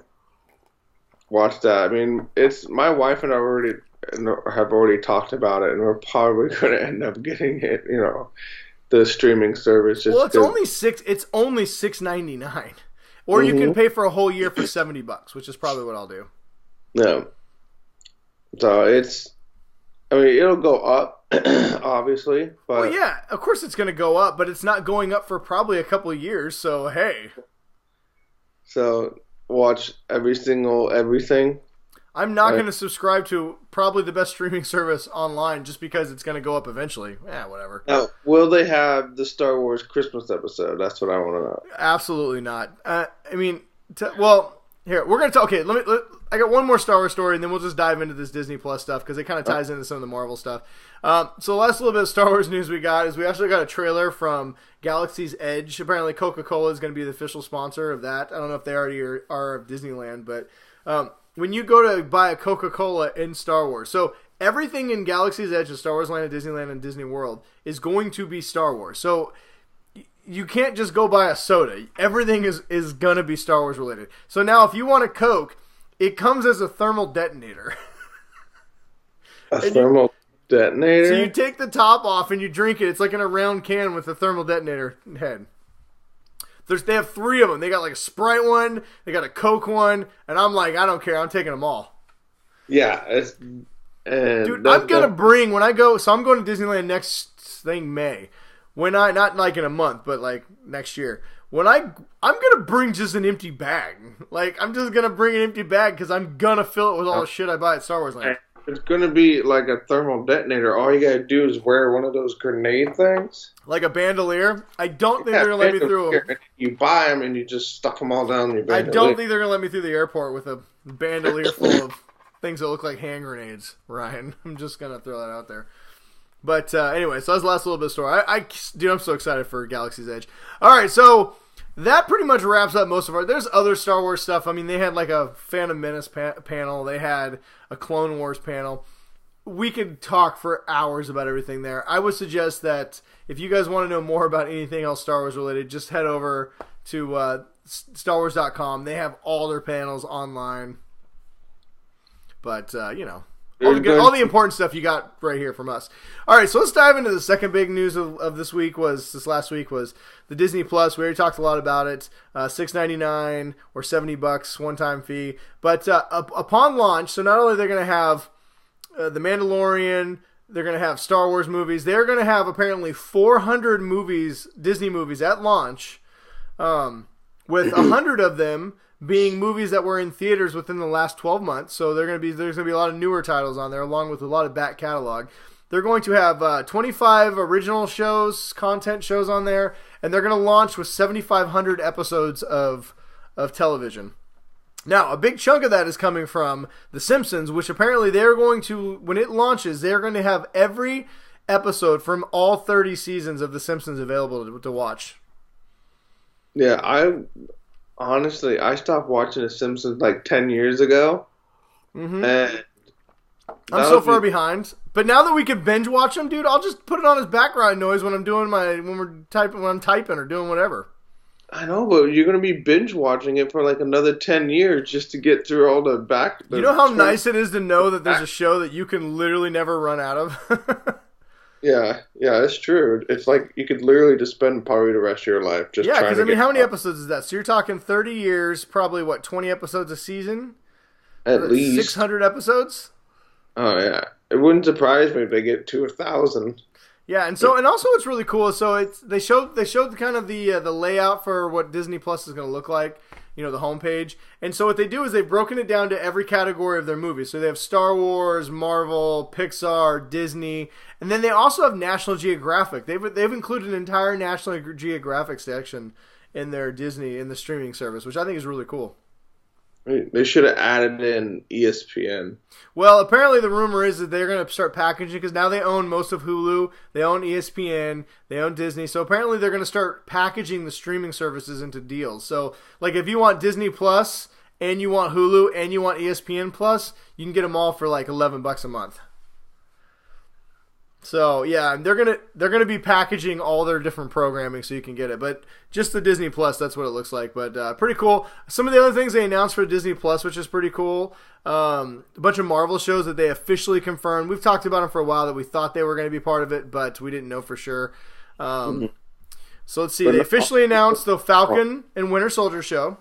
Watch that. I mean, it's my wife and I have already talked about it, and we're probably going to end up getting it. The streaming service. Well, it's only $6.99, or you can pay for a whole year for $70, which is probably what I'll do. No. So it'll go up, obviously. But well, yeah, of course it's going to go up, but it's not going up for probably a couple of years. So hey. So watch everything. I'm not going to subscribe to probably the best streaming service online just because it's going to go up eventually. Whatever. Now, will they have the Star Wars Christmas episode? That's what I want to know. Absolutely not. Here, we're going to talk. Okay, I got one more Star Wars story, and then we'll just dive into this Disney Plus stuff because it kind of ties into some of the Marvel stuff. So the last little bit of Star Wars news we got is we actually got a trailer from Galaxy's Edge. Apparently, Coca-Cola is going to be the official sponsor of that. I don't know if they already are of Disneyland, but when you go to buy a Coca-Cola in Star Wars, so everything in Galaxy's Edge and Star Wars Land and Disneyland and Disney World is going to be Star Wars. So you can't just go buy a soda. Everything is going to be Star Wars related. So now if you want a Coke, it comes as a thermal detonator. Thermal detonator? So you take the top off and you drink it. It's like in a round can with a thermal detonator head. They have 3 of them. They got a Sprite one, they got a Coke one, and I'm like, I don't care. I'm taking them all. Yeah. Dude, I'm going to bring, when I go, so I'm going to Disneyland next May. Not in a month, but next year. I'm going to bring just an empty bag. I'm just going to bring an empty bag because I'm going to fill it with all the shit I buy at Star Wars Land. It's going to be like a thermal detonator. All you got to do is wear one of those grenade things. Like a bandolier? I don't think they're going to let me through them. You buy them and you just stuff them all down your bandolier. I don't think they're going to let me through the airport with a bandolier full of things that look like hand grenades, Ryan. I'm just going to throw that out there. But anyway, so that's the last little bit of story. Dude, I'm so excited for Galaxy's Edge. All right, so that pretty much wraps up most of our... There's other Star Wars stuff. I mean, they had a Phantom Menace panel. They had a Clone Wars panel. We could talk for hours about everything there. I would suggest that if you guys want to know more about anything else Star Wars related, just head over to StarWars.com. They have all their panels online. But, all the important stuff you got right here from us. All right, so let's dive into the second big news of this last week was the Disney Plus. We already talked a lot about it. $6.99 or $70 one-time fee. But upon launch, so not only they're going to have The Mandalorian, they're going to have Star Wars movies. They're going to have apparently 400 movies, Disney movies at launch, with 100 of them being movies that were in theaters within the last 12 months. So there's going to be a lot of newer titles on there, along with a lot of back catalog. They're going to have 25 original content shows on there, and they're going to launch with 7,500 episodes of television. Now, a big chunk of that is coming from The Simpsons, which apparently they're going to, when it launches, they're going to have every episode from all 30 seasons of The Simpsons available to watch. Yeah, I stopped watching The Simpsons like 10 years ago. Mm-hmm. And I'm so far behind. But now that we can binge watch them, dude, I'll just put it on as background noise when I'm typing or doing whatever. I know, but you're going to be binge watching it for like another 10 years just to get through all the back. You know how nice it is to know that there's a show that you can literally never run out of? Yeah, it's true. It's like you could literally just spend probably the rest of your life just trying to because, I mean, how many episodes is that? So you're talking 30 years, probably, 20 episodes a season? At least. 600 episodes? Oh, yeah. It wouldn't surprise me if they get to 1,000. Yeah, and also what's really cool is they showed kind of the layout for what Disney Plus is going to look like, the homepage. And so what they do is they've broken it down to every category of their movies. So they have Star Wars, Marvel, Pixar, Disney, and then they also have National Geographic. They've included an entire National Geographic section in their Disney in the streaming service, which I think is really cool. They should have added in ESPN. Well, apparently the rumor is that they're going to start packaging because now they own most of Hulu, they own ESPN, they own Disney. So apparently they're going to start packaging the streaming services into deals. So like if you want Disney Plus and you want Hulu and you want ESPN Plus, you can get them all for like $11 a month. So yeah, they're gonna be packaging all their different programming so you can get it. But just the Disney Plus, that's what it looks like. But pretty cool. Some of the other things they announced for Disney Plus, which is pretty cool. A bunch of Marvel shows that they officially confirmed. We've talked about them for a while that we thought they were going to be part of it, but we didn't know for sure. So let's see. They officially announced the Falcon and Winter Soldier show.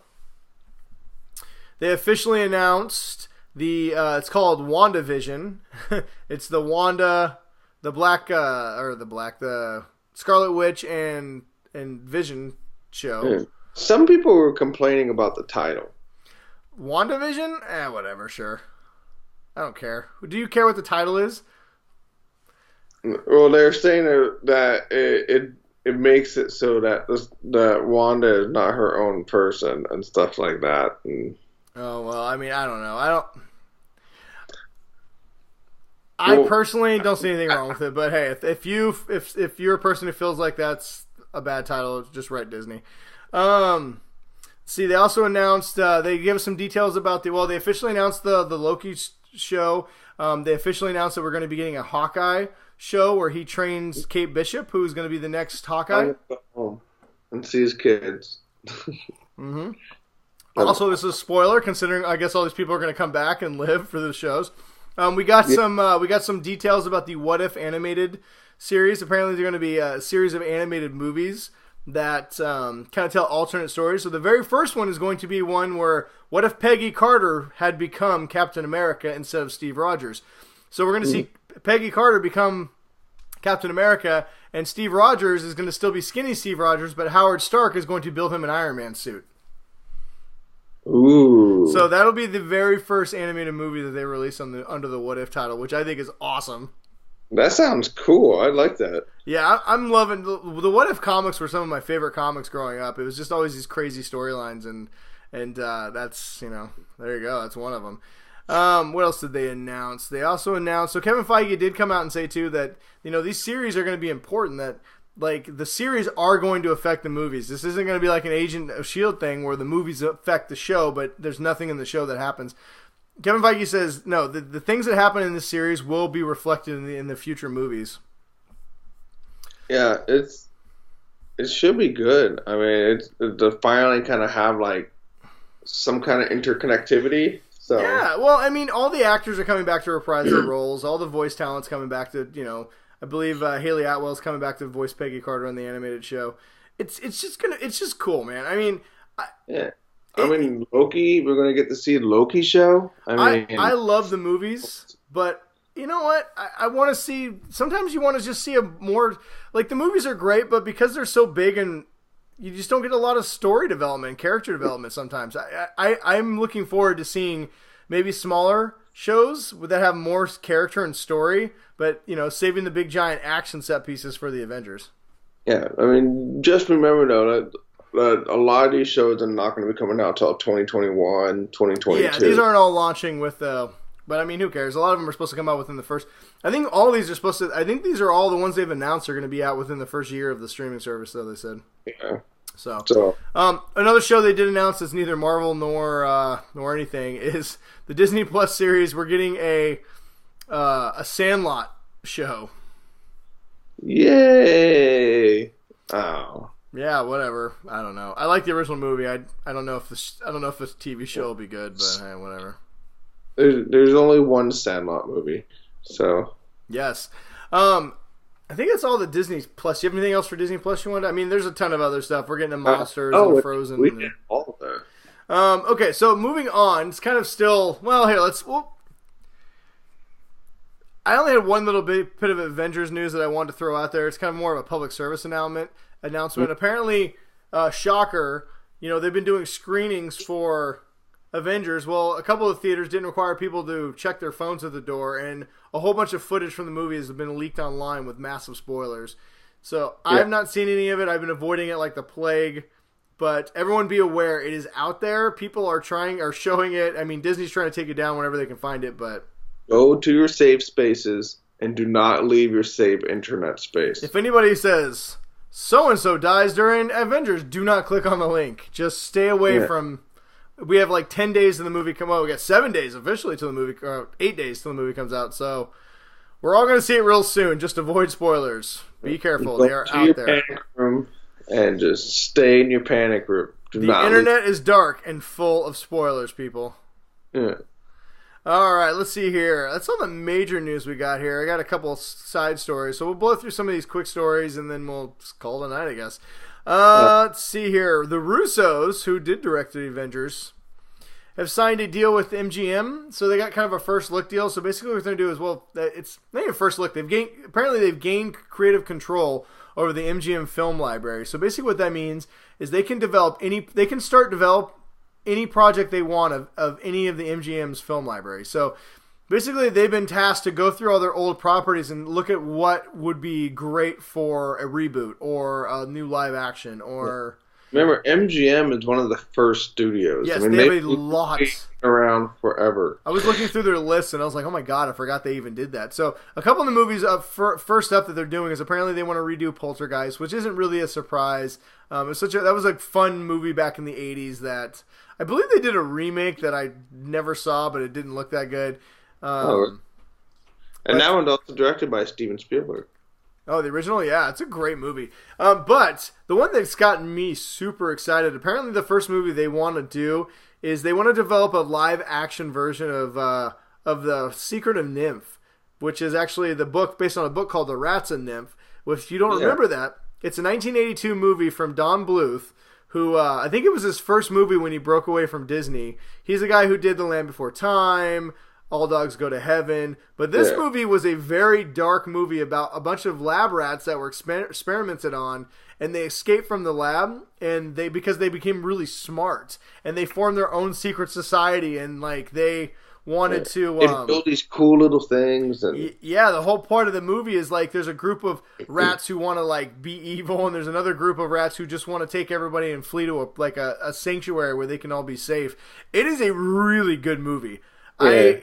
They officially announced it's called WandaVision. It's the Wanda. The Scarlet Witch and Vision show. Yeah. Some people were complaining about the title. WandaVision? Whatever, sure. I don't care. Do you care what the title is? Well, they're saying that it makes it so that that Wanda is not her own person and stuff like that. And, oh, well, I mean, I don't know. I personally don't see anything wrong with it, but hey, if you're a person who feels like that's a bad title, just write Disney. See, they also announced they gave us some details about they officially announced the Loki show. They officially announced that we're going to be getting a Hawkeye show where he trains Kate Bishop, who's going to be the next Hawkeye. And see his kids. Mm-hmm. Also, this is a spoiler considering I guess all these people are going to come back and live for the shows. We got some details about the What If animated series. Apparently, they're going to be a series of animated movies that kind of tell alternate stories. So the very first one is going to be one where what if Peggy Carter had become Captain America instead of Steve Rogers? So we're going to see Peggy Carter become Captain America, and Steve Rogers is going to still be skinny Steve Rogers, but Howard Stark is going to build him an Iron Man suit. Ooh. So that'll be the very first animated movie that they release under the What If title, which I think is awesome. That sounds cool. I like that. Yeah, I'm loving the What If comics were some of my favorite comics growing up. It was just always these crazy storylines, and that's there you go. That's one of them. What else did they announce? They also announced. So Kevin Feige did come out and say too that these series are going to be important. That like the series are going to affect the movies. This isn't going to be like an Agent of S.H.I.E.L.D. thing where the movies affect the show, but there's nothing in the show that happens. Kevin Feige says, no, the things that happen in this series will be reflected in the future movies. Yeah, it should be good. I mean, to finally kind of have like some kind of interconnectivity. So yeah, well, I mean, all the actors are coming back to reprise their roles. All the voice talent's coming back to, I believe Haley Atwell's coming back to voice Peggy Carter on the animated show. It's just cool, man. I mean, Loki. We're gonna get to see the Loki show. I love the movies, but you know what? I want to see. Sometimes you want to just see a more like the movies are great, but because they're so big and you just don't get a lot of story development, character development. Sometimes I'm looking forward to seeing maybe smaller shows that have more character and story, but saving the big giant action set pieces for the Avengers. Yeah, I mean, just remember though that a lot of these shows are not going to be coming out until 2021, 2022. Yeah, these aren't all launching with But I mean, who cares? A lot of them are supposed to come out within the first. I think all these are supposed to. I think these are all the ones they've announced are going to be out within the first year of the streaming service. Though they said. Yeah. So, another show they did announce that's neither Marvel nor anything is the Disney Plus series. We're getting a Sandlot show. Yay! Oh. Yeah, whatever. I don't know. I like the original movie. I don't know if this TV show will be good, but hey, whatever. There's only one Sandlot movie, so yes. I think that's all the Disney Plus. Do you have anything else for Disney Plus you want? I mean, there's a ton of other stuff. We're getting the Monsters and Frozen. We did all of that. Okay, so moving on. It's kind of still I only had one little bit of Avengers news that I wanted to throw out there. It's kind of more of a public service announcement. Apparently, shocker, they've been doing screenings for Avengers. Well, a couple of theaters didn't require people to check their phones at the door, and a whole bunch of footage from the movie has been leaked online with massive spoilers. So I have not seen any of it. I've been avoiding it like the plague. But everyone be aware, it is out there. People are showing it. I mean, Disney's trying to take it down whenever they can find it, but go to your safe spaces and do not leave your safe internet space. If anybody says so-and-so dies during Avengers, do not click on the link. Just stay away from... We have like 10 days in the movie come out. We got 7 days officially till the movie... 8 days till the movie comes out. So we're all going to see it real soon. Just avoid spoilers. Be careful. They are out there. Panic room and just stay in your panic room. The internet is dark and full of spoilers, people. Yeah. All right, let's see here. That's all the major news we got here. I got a couple side stories, so we'll blow through some of these quick stories, and then we'll just call it a night, I guess. Let's see here. The Russos, who did direct the Avengers, have signed a deal with MGM, so they got kind of a first look deal. So basically what they're going to do is, it's not even first look. Apparently they've gained creative control over the MGM film library. So basically what that means is they can start develop any project they want of any of the MGM's film library. So basically they've been tasked to go through all their old properties and look at what would be great for a reboot or a new live action or... Remember, MGM is one of the first studios. Yes, they have a lot. Around forever. I was looking through their list and I was like, oh my god, I forgot they even did that. So a couple of the movies, first up that they're doing is apparently they want to redo Poltergeist, which isn't really a surprise. That was a fun movie back in the 80s that I believe they did a remake that I never saw, but it didn't look that good. And that one's also directed by Steven Spielberg. Oh, the original? Yeah, it's a great movie. But the one that's gotten me super excited, apparently the first movie they want to do is they want to develop a live-action version of The Secret of Nimh, which is actually the book based on a book called The Rats and Nimh. If you don't remember that, it's a 1982 movie from Don Bluth, who I think it was his first movie when he broke away from Disney. He's the guy who did The Land Before Time, All Dogs Go to Heaven. But this movie was a very dark movie about a bunch of lab rats that were experimented on, and they escaped from the lab, and because they became really smart, and they formed their own secret society, and they wanted to... They build these cool little things. And... Yeah, the whole part of the movie is there's a group of rats who want to be evil, and there's another group of rats who just want to take everybody and flee to a sanctuary where they can all be safe. It is a really good movie. Yeah.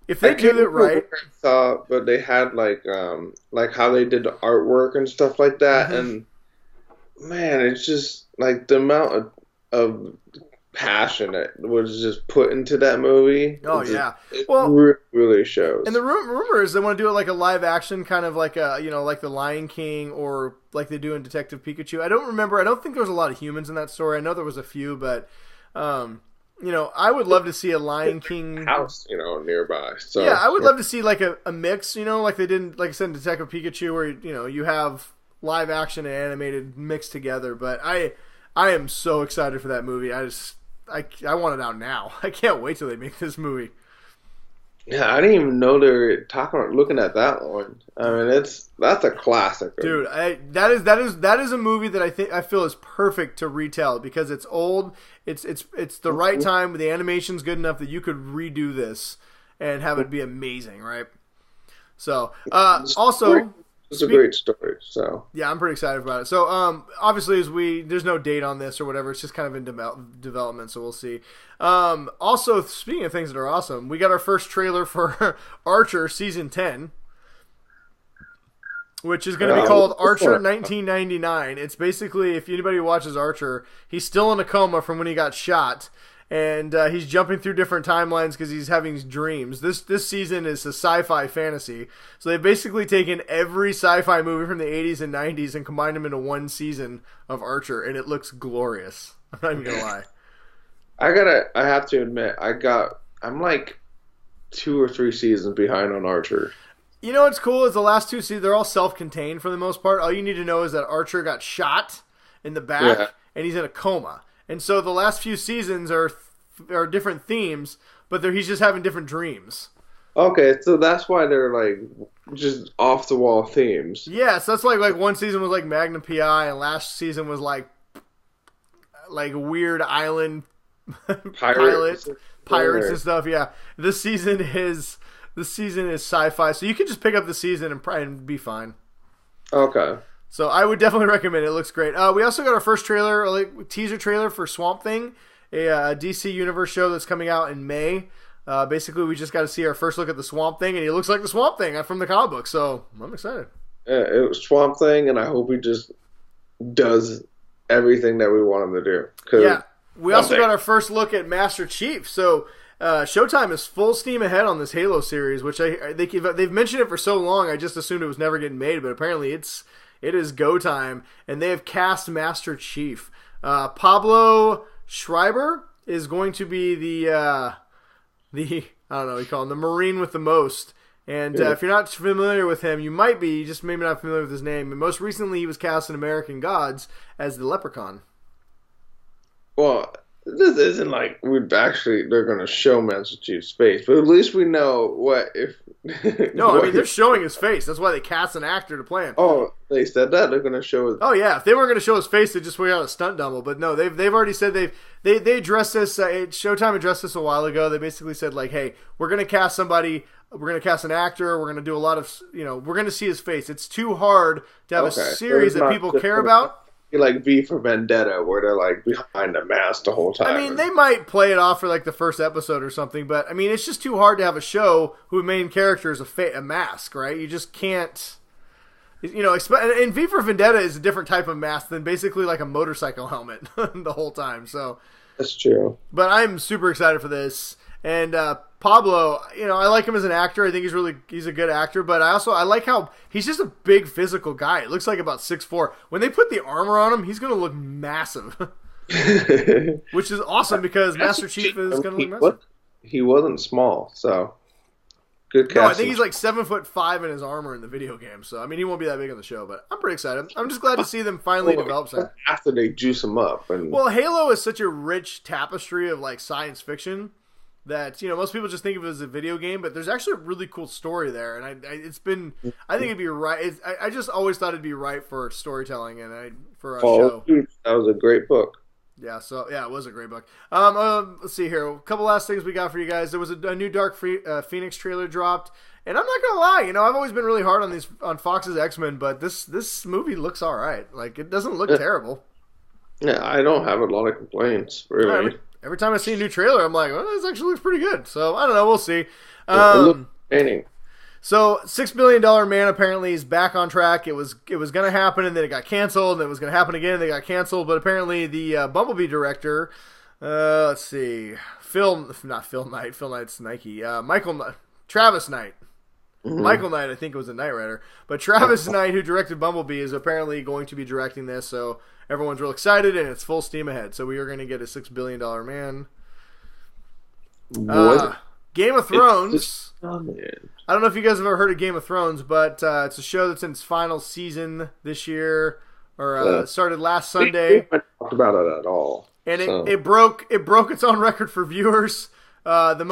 If they did it right, but they had how they did the artwork and stuff like that, and man, it's just the amount of passion that was just put into that movie. Oh yeah, it really shows. And the rumor is they want to do it like a live action, kind of like the Lion King or like they do in Detective Pikachu. I don't remember. I don't think there was a lot of humans in that story. I know there was a few, but. I would love to see a Lion King house, nearby. So yeah, I would love to see a mix, like they did, like I said in Detective Pikachu, where you have live action and animated mixed together. But I am so excited for that movie. I want it out now. I can't wait till they make this movie. Yeah, I didn't even know they were looking at that one. I mean, that's a classic, dude. That is a movie that I feel is perfect to retell because it's old. It's the right time. The animation's good enough that you could redo this and have it be amazing, right? So, also, It's a great story. So yeah, I'm pretty excited about it. So obviously there's no date on this or whatever. It's just kind of in development, so we'll see. Also, speaking of things that are awesome, we got our first trailer for Archer season 10. Which is going to be called Archer 1999. It's basically, if anybody watches Archer, he's still in a coma from when he got shot, and he's jumping through different timelines because he's having dreams. This season is a sci-fi fantasy, so they've basically taken every sci-fi movie from the 80s and 90s and combined them into one season of Archer, and it looks glorious. I'm not even gonna lie. I have to admit, I'm like 2 or 3 seasons behind on Archer. You know what's cool is the last 2 seasons, they're all self-contained for the most part. All you need to know is that Archer got shot in the back, and he's in a coma. And so the last few seasons are different themes, but he's just having different dreams. Okay, so that's why they're like just off-the-wall themes. Yeah, so that's like one season was like Magnum PI, and last season was like weird island pirates and stuff. Yeah, this season is sci-fi, so you can just pick up the season and be fine. Okay. So I would definitely recommend it. It looks great. We also got our first trailer, teaser trailer for Swamp Thing, a DC Universe show that's coming out in May. Basically, we just got to see our first look at the Swamp Thing, and he looks like the Swamp Thing from the comic book, so I'm excited. Yeah, it was Swamp Thing, and I hope he just does everything that we want him to do. Yeah. We also got our first look at Master Chief, so... Showtime is full steam ahead on this Halo series, which they've mentioned it for so long. I just assumed it was never getting made, but apparently it is go time, and they have cast Master Chief. Pablo Schreiber is going to be the I don't know what you call him, the Marine with the most. And if you're not familiar with him, you might be, just maybe not familiar with his name. And most recently, he was cast in American Gods as the Leprechaun. Well. This isn't like they're going to show Master Chief's face, but at least we know what if. No, I mean, they're showing his face. That's why they cast an actor to play him. Oh, they said that? They're going to show his... Oh, yeah. If they weren't going to show his face, they'd just put out a stunt double. But no, they've already said they addressed this. Showtime addressed this a while ago. They basically said, like, hey, we're going to cast somebody. We're going to cast an actor. We're going to do a lot of, we're going to see his face. It's too hard to have a series that people care about. Like V for Vendetta, where they're like behind a mask the whole time. I mean, they might play it off for like the first episode or something, but I mean, it's just too hard to have a show whose main character is a mask, right? You just can't, and V for Vendetta is a different type of mask than basically like a motorcycle helmet the whole time. So that's true. But I'm super excited for this. And Pablo, I like him as an actor. I think he's a good actor. But I like how he's just a big physical guy. It looks like about 6'4". When they put the armor on him, he's going to look massive. Which is awesome because Master Chief is going to look massive. He wasn't small, so good casting. No, I think he's like 7'5" in his armor in the video game. So, I mean, he won't be that big on the show. But I'm pretty excited. I'm just glad to see them finally develop something. After they juice him up. Well, Halo is such a rich tapestry of like science fiction that most people just think of it as a video game, but there's actually a really cool story there, and I think it'd be right. I just always thought it'd be right for storytelling and for a show. That was a great book. Yeah, it was a great book. Let's see here, a couple last things we got for you guys. There was a new Dark Phoenix trailer dropped, and I'm not gonna lie, I've always been really hard on Fox's X-Men, but this movie looks all right. Like, it doesn't look terrible. Yeah, I don't have a lot of complaints really. Every time I see a new trailer, I'm like, well, this actually looks pretty good. So, I don't know. We'll see. So, $6 Billion Man apparently is back on track. It was going to happen, and then it got canceled, and it was going to happen again, and they got canceled. But apparently the Bumblebee director, let's see, not Phil Knight. Phil Knight's Nike. Travis Knight. Mm-hmm. Michael Knight, I think, was a Knight Rider. But Travis Knight, who directed Bumblebee, is apparently going to be directing this, so everyone's real excited, and it's full steam ahead. So we are going to get a $6 billion man. Game of Thrones. I don't know if you guys have ever heard of Game of Thrones, but it's a show that's in its final season this year, or started last Sunday. We haven't talked about it at all. And it broke its own record for viewers. The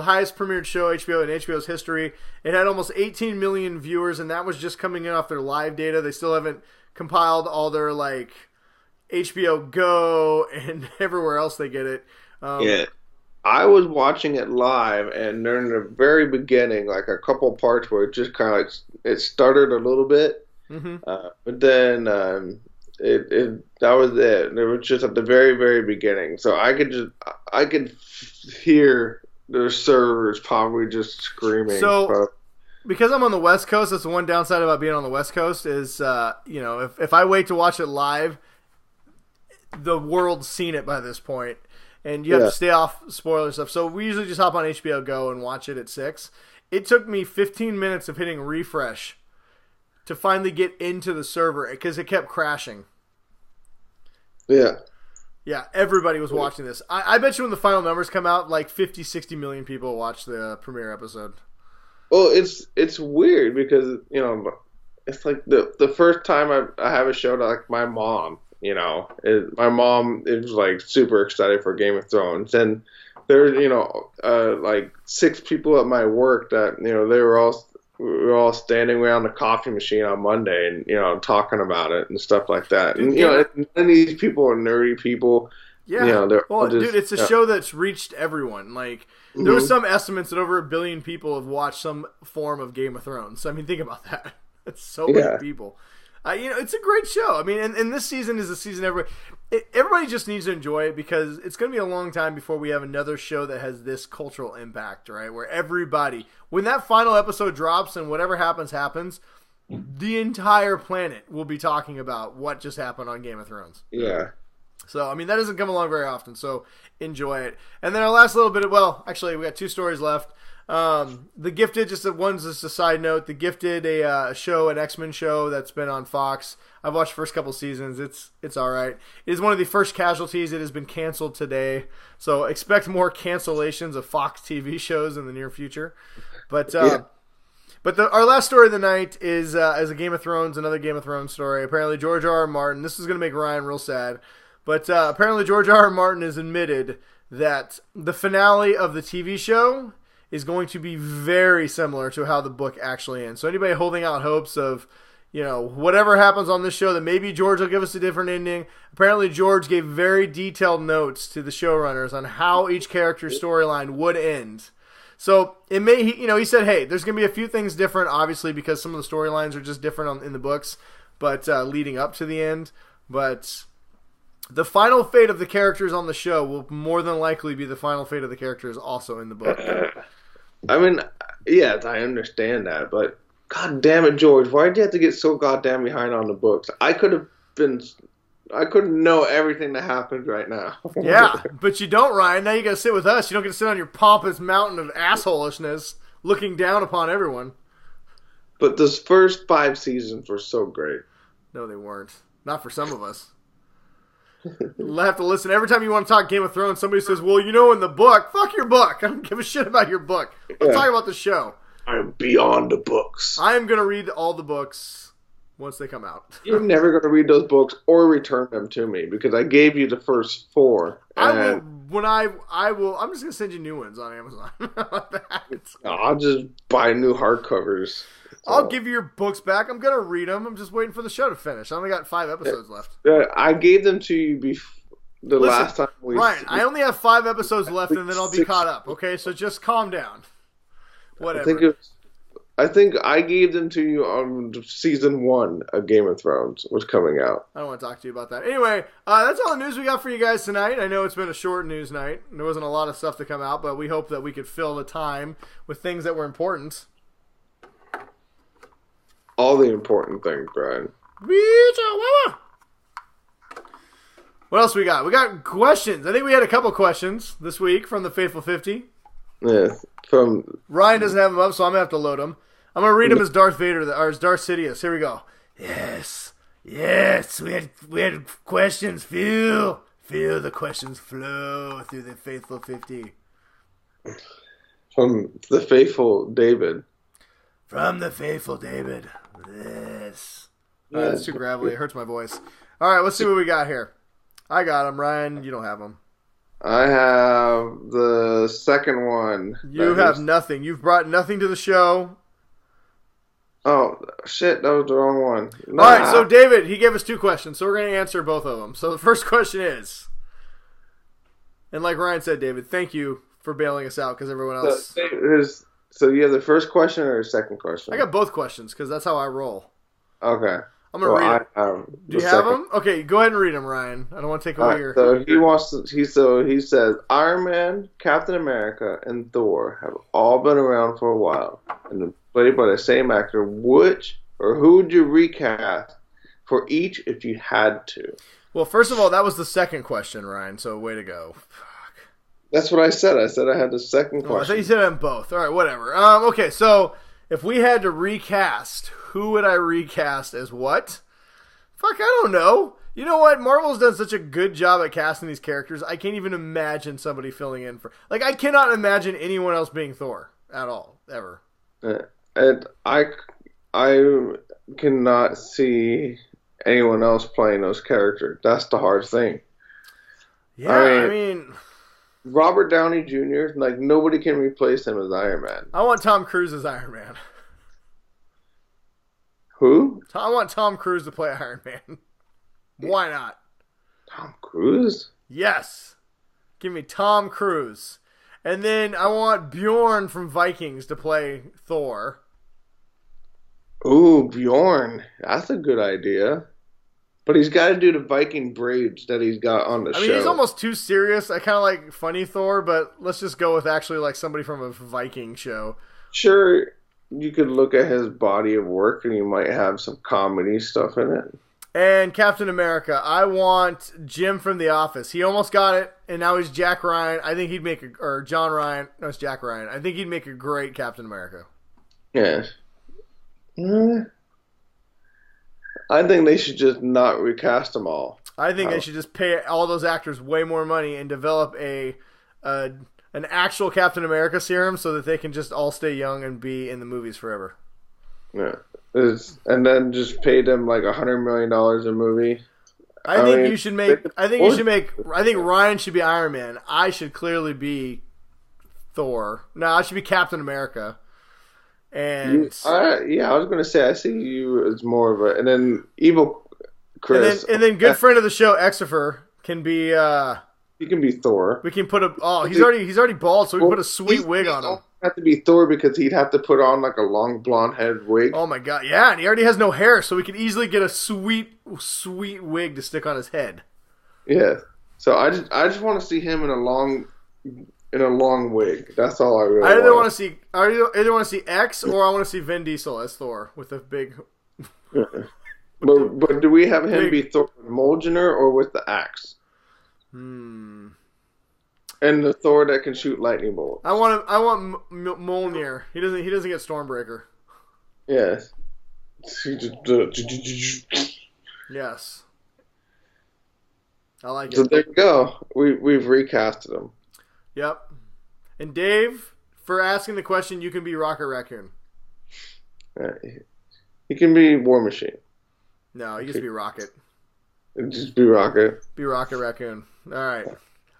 highest premiered show in HBO's history. It had almost 18 million viewers, and that was just coming in off their live data. They still haven't compiled all their HBO Go and everywhere else they get it. Yeah, I was watching it live, and during the very beginning, like a couple parts where it just kind of like it stuttered a little bit, but then that was it. It was just at the very very beginning, so I could hear the servers probably just screaming. So. Because I'm on the West Coast, that's the one downside about being on the West Coast is, if I wait to watch it live, the world's seen it by this point, and you have to stay off spoiler stuff. So we usually just hop on HBO Go and watch it at 6. It took me 15 minutes of hitting refresh to finally get into the server because it kept crashing. Yeah. Yeah, everybody was watching this. I bet you when the final numbers come out, like 50, 60 million people watch the premiere episode. Well, it's weird because, it's like the first time I have a show to like my mom, my mom is like super excited for Game of Thrones, and there's like 6 people at my work that we were all standing around the coffee machine on Monday and talking about it and stuff like that. And none of these people are nerdy people. Yeah, dude, it's a show that's reached everyone. Like, there were some estimates that over 1 billion people have watched some form of Game of Thrones. So, I mean, think about that. That's so many people. It's a great show. I mean, and this season is a season everybody just needs to enjoy it because it's going to be a long time before we have another show that has this cultural impact, right? Where everybody, when that final episode drops and whatever happens, the entire planet will be talking about what just happened on Game of Thrones. Yeah. So, I mean, that doesn't come along very often, so enjoy it. And then our last little bit actually, we got 2 stories left. The Gifted, just a side note. The Gifted, a show, an X-Men show that's been on Fox. I've watched the first couple seasons. It's all right. It is one of the first casualties. It has been canceled today. So expect more cancellations of Fox TV shows in the near future. But our last story of the night is a Game of Thrones, another Game of Thrones story. Apparently George R.R. Martin, this is going to make Ryan real sad, but apparently George R.R. Martin has admitted that the finale of the TV show is going to be very similar to how the book actually ends. So anybody holding out hopes of, whatever happens on this show, that maybe George will give us a different ending. Apparently George gave very detailed notes to the showrunners on how each character's storyline would end. So it may, he said, hey, there's going to be a few things different, obviously, because some of the storylines are just different in the books, but leading up to the end. But the final fate of the characters on the show will more than likely be the final fate of the characters also in the book. I mean, yes, I understand that, but God damn it, George, why did you have to get so goddamn behind on the books? I couldn't know everything that happens right now. Yeah, but you don't, Ryan. Now you got to sit with us. You don't get to sit on your pompous mountain of assholishness looking down upon everyone. But those first 5 seasons were so great. No, they weren't. Not for some of us. You'll have to listen. Every time you want to talk Game of Thrones, somebody says, well, in the book. Fuck your book. I don't give a shit about your book. I'm talking about the show. I'm beyond the books. I am going to read all the books once they come out. You're never going to read those books or return them to me because I gave you the first 4. I'm just going to send you new ones on Amazon. I'll just buy new hardcovers. I'll give you your books back. I'm going to read them. I'm just waiting for the show to finish. I only got 5 episodes left. I gave them to you last time we... Ryan, I only have 5 episodes left and then I'll be caught up. Okay, so just calm down. Whatever. I think I gave them to you on season 1 of Game of Thrones was coming out. I don't want to talk to you about that. Anyway, that's all the news we got for you guys tonight. I know it's been a short news night. There wasn't a lot of stuff to come out, but we hope that we could fill the time with things that were important. All the important things, Brian. What else we got? We got questions. I think we had a couple questions this week from the Faithful 50. Yeah, Ryan doesn't have them up, so I'm going to have to load them. I'm going to read them as Darth Vader, or as Darth Sidious. Here we go. Yes, we had questions. Feel the questions flow through the Faithful 50. From the Faithful David. From the Faithful David. Yes. All right, that's too gravelly. It hurts my voice. All right, let's see what we got here. I got them. Ryan, you don't have them. I have the second one. You have nothing. You've brought nothing to the show. Oh, shit. That was the wrong one. Nah. All right, so David, he gave us 2 questions, so we're going to answer both of them. So the first question is, and like Ryan said, David, thank you for bailing us out because everyone else. So you have the first question or the second question? I got both questions because that's how I roll. Okay. I'm gonna read them. Do you have them? Okay, go ahead and read them, Ryan. I don't want to take away your. So he says Iron Man, Captain America, and Thor have all been around for a while and played by the same actor. Who would you recast for each if you had to? Well, first of all, that was the second question, Ryan. So way to go. Fuck. That's what I said. I said I had the second question. I thought you said it in both. All right, whatever. Okay, so if we had to recast, who would I recast as what? Fuck, I don't know. You know what? Marvel's done such a good job at casting these characters. I can't even imagine somebody filling in for. Like, I cannot imagine anyone else being Thor at all, ever. And I cannot see anyone else playing those characters. That's the hard thing. Yeah, I mean Robert Downey Jr., like, nobody can replace him as Iron Man. I want Tom Cruise as Iron Man. Who? I want Tom Cruise to play Iron Man. Why not? Tom Cruise? Yes. Give me Tom Cruise. And then I want Bjorn from Vikings to play Thor. Ooh, Bjorn. That's a good idea. But he's got to do the Viking braids that he's got on the show. I mean, he's almost too serious. I kind of like funny Thor, but let's just go with actually like somebody from a Viking show. Sure, you could look at his body of work and you might have some comedy stuff in it. And Captain America, I want Jim from The Office. He almost got it, and now he's Jack Ryan. I think he'd make or John Ryan. No, it's Jack Ryan. I think he'd make a great Captain America. Yeah. I think they should just not recast them all. I think they should just pay all those actors way more money and develop an actual Captain America serum so that they can just all stay young and be in the movies forever. Yeah. And then just pay them like $100 million a movie. I think Ryan should be Iron Man. I should clearly be Thor. No, I should be Captain America. And I was going to say I see you as more of a, and then evil Chris, and then good friend of the show Exifer can be. He can be Thor. We can put he's already bald, so we can put a sweet wig on him. Have to be Thor because he'd have to put on like a long blonde head wig. Oh my god, yeah, and he already has no hair, so we could easily get a sweet wig to stick on his head. Yeah, so I just want to see him in a long wig. That's all I really want. I either want to see X or I want to see Vin Diesel as Thor with a big. But do we have him be Thor with Mjolnir or with the axe? And the Thor that can shoot lightning bolts. I want Mjolnir. He doesn't get Stormbreaker. Yes. Yes. I like it. So there you go. We've recasted him. Yep. And Dave, for asking the question, you can be Rocket Raccoon. He can be War Machine. No, he can be Rocket. Just be Rocket. Be Rocket Raccoon. All right.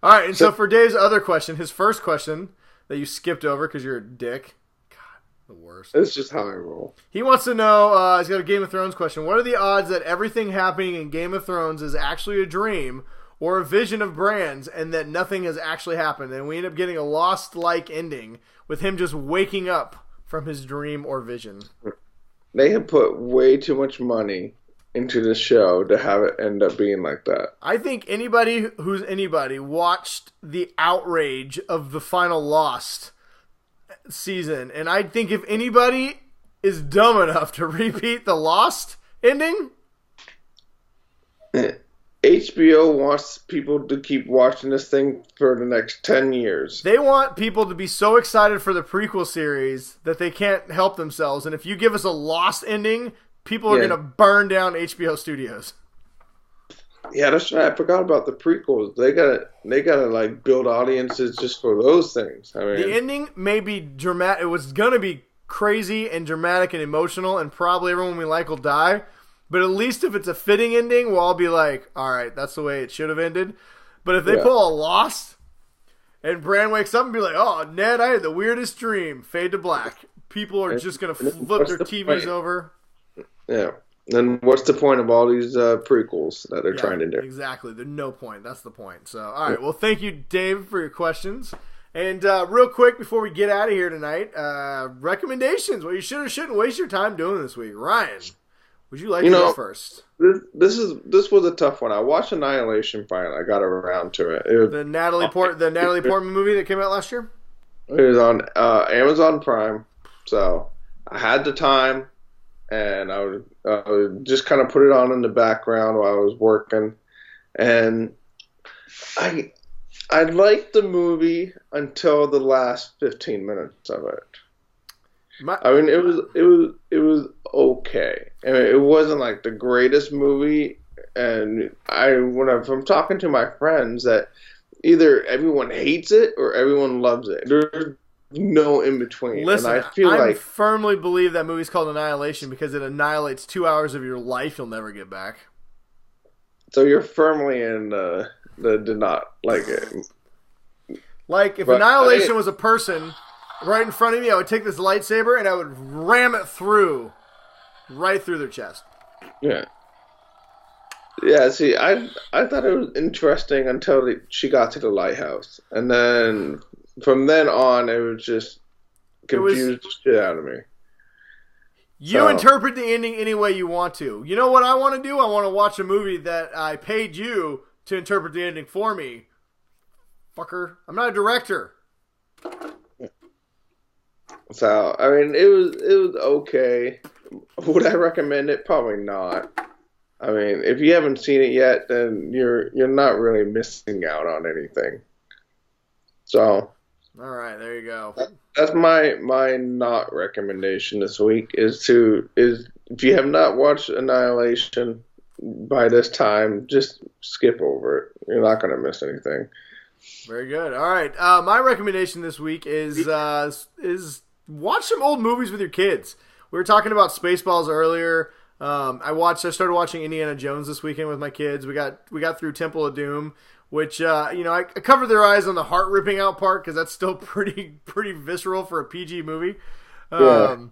And so for Dave's other question, his first question that you skipped over because you're a dick. God, the worst. That's just how I roll. He wants to know, he's got a Game of Thrones question. What are the odds that everything happening in Game of Thrones is actually a dream or a vision of Bran's and that nothing has actually happened? And we end up getting a Lost-like ending with him just waking up from his dream or vision. They have put way too much money into the show to have it end up being like that. I think anybody who's anybody watched the outrage of the final Lost season, and I think if anybody is dumb enough to repeat the Lost ending, HBO wants people to keep watching this thing for the next 10 years. They want people to be so excited for the prequel series that they can't help themselves, and if you give us a Lost ending, people are going to burn down HBO studios. Yeah, that's right. I forgot about the prequels. They gotta like build audiences just for those things. I mean, the ending may be dramatic. It was gonna be crazy and dramatic and emotional, and probably everyone we like will die. But at least if it's a fitting ending, we'll all be like, "All right, that's the way it should have ended." But if they pull a Lost, and Bran wakes up and be like, "Oh, Ned, I had the weirdest dream." Fade to black. People are just gonna flip their TVs over. Yeah. Then what's the point of all these prequels that they're trying to do? Exactly. There's no point. That's the point. So, all right. Well, thank you, Dave, for your questions. And real quick before we get out of here tonight, recommendations. What you should or shouldn't waste your time doing this week. Ryan, would you like to go first? This was a tough one. I watched Annihilation finally. I got around to it. It was the Natalie Portman movie that came out last year? It was on Amazon Prime. So I had the time, and I would just kind of put it on in the background while I was working. And I liked the movie until the last 15 minutes of it. It was okay. I mean, it wasn't like the greatest movie. And if I'm talking to my friends, that either everyone hates it or everyone loves it. There's no in between. Listen, and I firmly believe that movie's called Annihilation because it annihilates 2 hours of your life you'll never get back. So you're firmly in did not like it. Like, if Annihilation was a person right in front of me, I would take this lightsaber and I would ram it right through their chest. Yeah. Yeah, see, I thought it was interesting until she got to the lighthouse. And then, from then on, it was just confused the shit out of me. You interpret the ending any way you want to. You know what I want to do? I want to watch a movie that I paid you to interpret the ending for me. Fucker. I'm not a director. So, I mean, it was okay. Would I recommend it? Probably not. I mean, if you haven't seen it yet, then you're not really missing out on anything. So, all right, there you go. That's my not recommendation this week is if you have not watched Annihilation by this time, just skip over it. You're not going to miss anything. Very good. All right, my recommendation this week is watch some old movies with your kids. We were talking about Spaceballs earlier. I started watching Indiana Jones this weekend with my kids. We got through Temple of Doom, which I covered their eyes on the heart ripping out part because that's still pretty visceral for a PG movie. I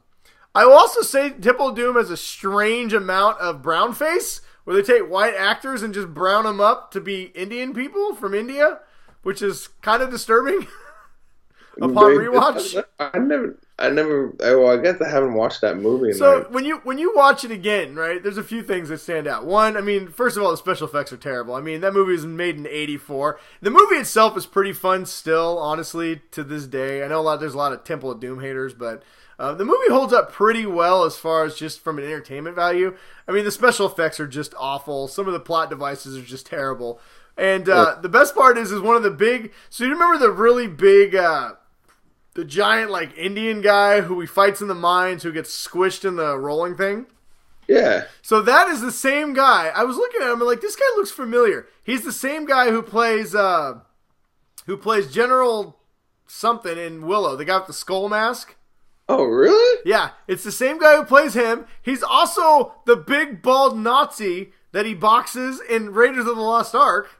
will also say Temple of Doom has a strange amount of brown face where they take white actors and just brown them up to be Indian people from India, which is kind of disturbing. Upon rewatch, I guess I haven't watched that movie. So when you watch it again, right? There's a few things that stand out. One, I mean, first of all, the special effects are terrible. I mean, that movie was made in '84. The movie itself is pretty fun still, honestly, to this day. I know there's a lot of Temple of Doom haters, but the movie holds up pretty well as far as just from an entertainment value. I mean, the special effects are just awful. Some of the plot devices are just terrible. And the best part is one of the big. So you remember the really big. The giant, Indian guy who he fights in the mines who gets squished in the rolling thing? Yeah. So that is the same guy. I was looking at him and this guy looks familiar. He's the same guy who plays General something in Willow, the guy with the skull mask. Oh, really? Yeah, it's the same guy who plays him. He's also the big bald Nazi that he boxes in Raiders of the Lost Ark.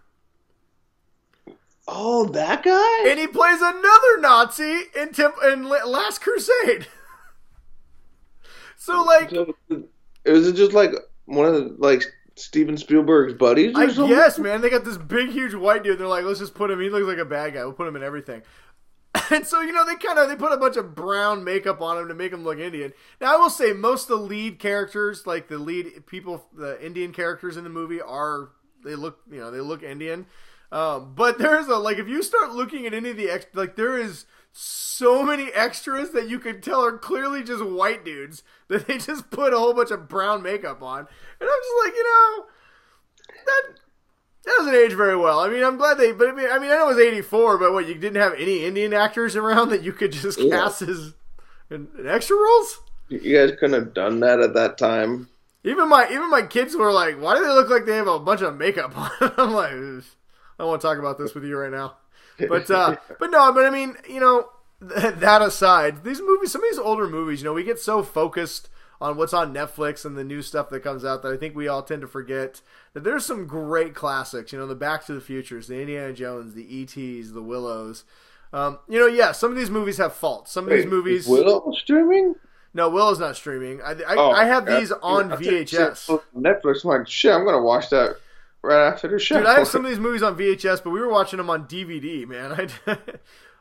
Oh, that guy? And he plays another Nazi in Last Crusade. So, is it just one of the, Steven Spielberg's buddies or something? Yes, man. They got this big, huge white dude. They're like, let's just put him. He looks like a bad guy. We'll put him in everything. And so, they put a bunch of brown makeup on him to make him look Indian. Now, I will say most of the lead characters, the lead people, the Indian characters in the movie they look Indian. But there's if you start looking at any of the there is so many extras that you can tell are clearly just white dudes that they just put a whole bunch of brown makeup on. And I'm just that doesn't age very well. I mean, I'm glad I know it was 84, but you didn't have any Indian actors around that you could just cast as in extra roles? You guys couldn't have done that at that time. Even my kids were like, why do they look like they have a bunch of makeup on? I'm like, I don't want to talk about this with you right now. But I mean, that aside, some of these older movies, we get so focused on what's on Netflix and the new stuff that comes out that I think we all tend to forget that there's some great classics, the Back to the Futures, the Indiana Jones, the E.T.s, the Willows. Some of these movies have faults. Some of these movies... Willow streaming? No, Willow's not streaming. I have these on VHS. Netflix, I'm like, shit, I'm going to watch that right after the show. Dude, I have some of these movies on VHS, but we were watching them on DVD, man.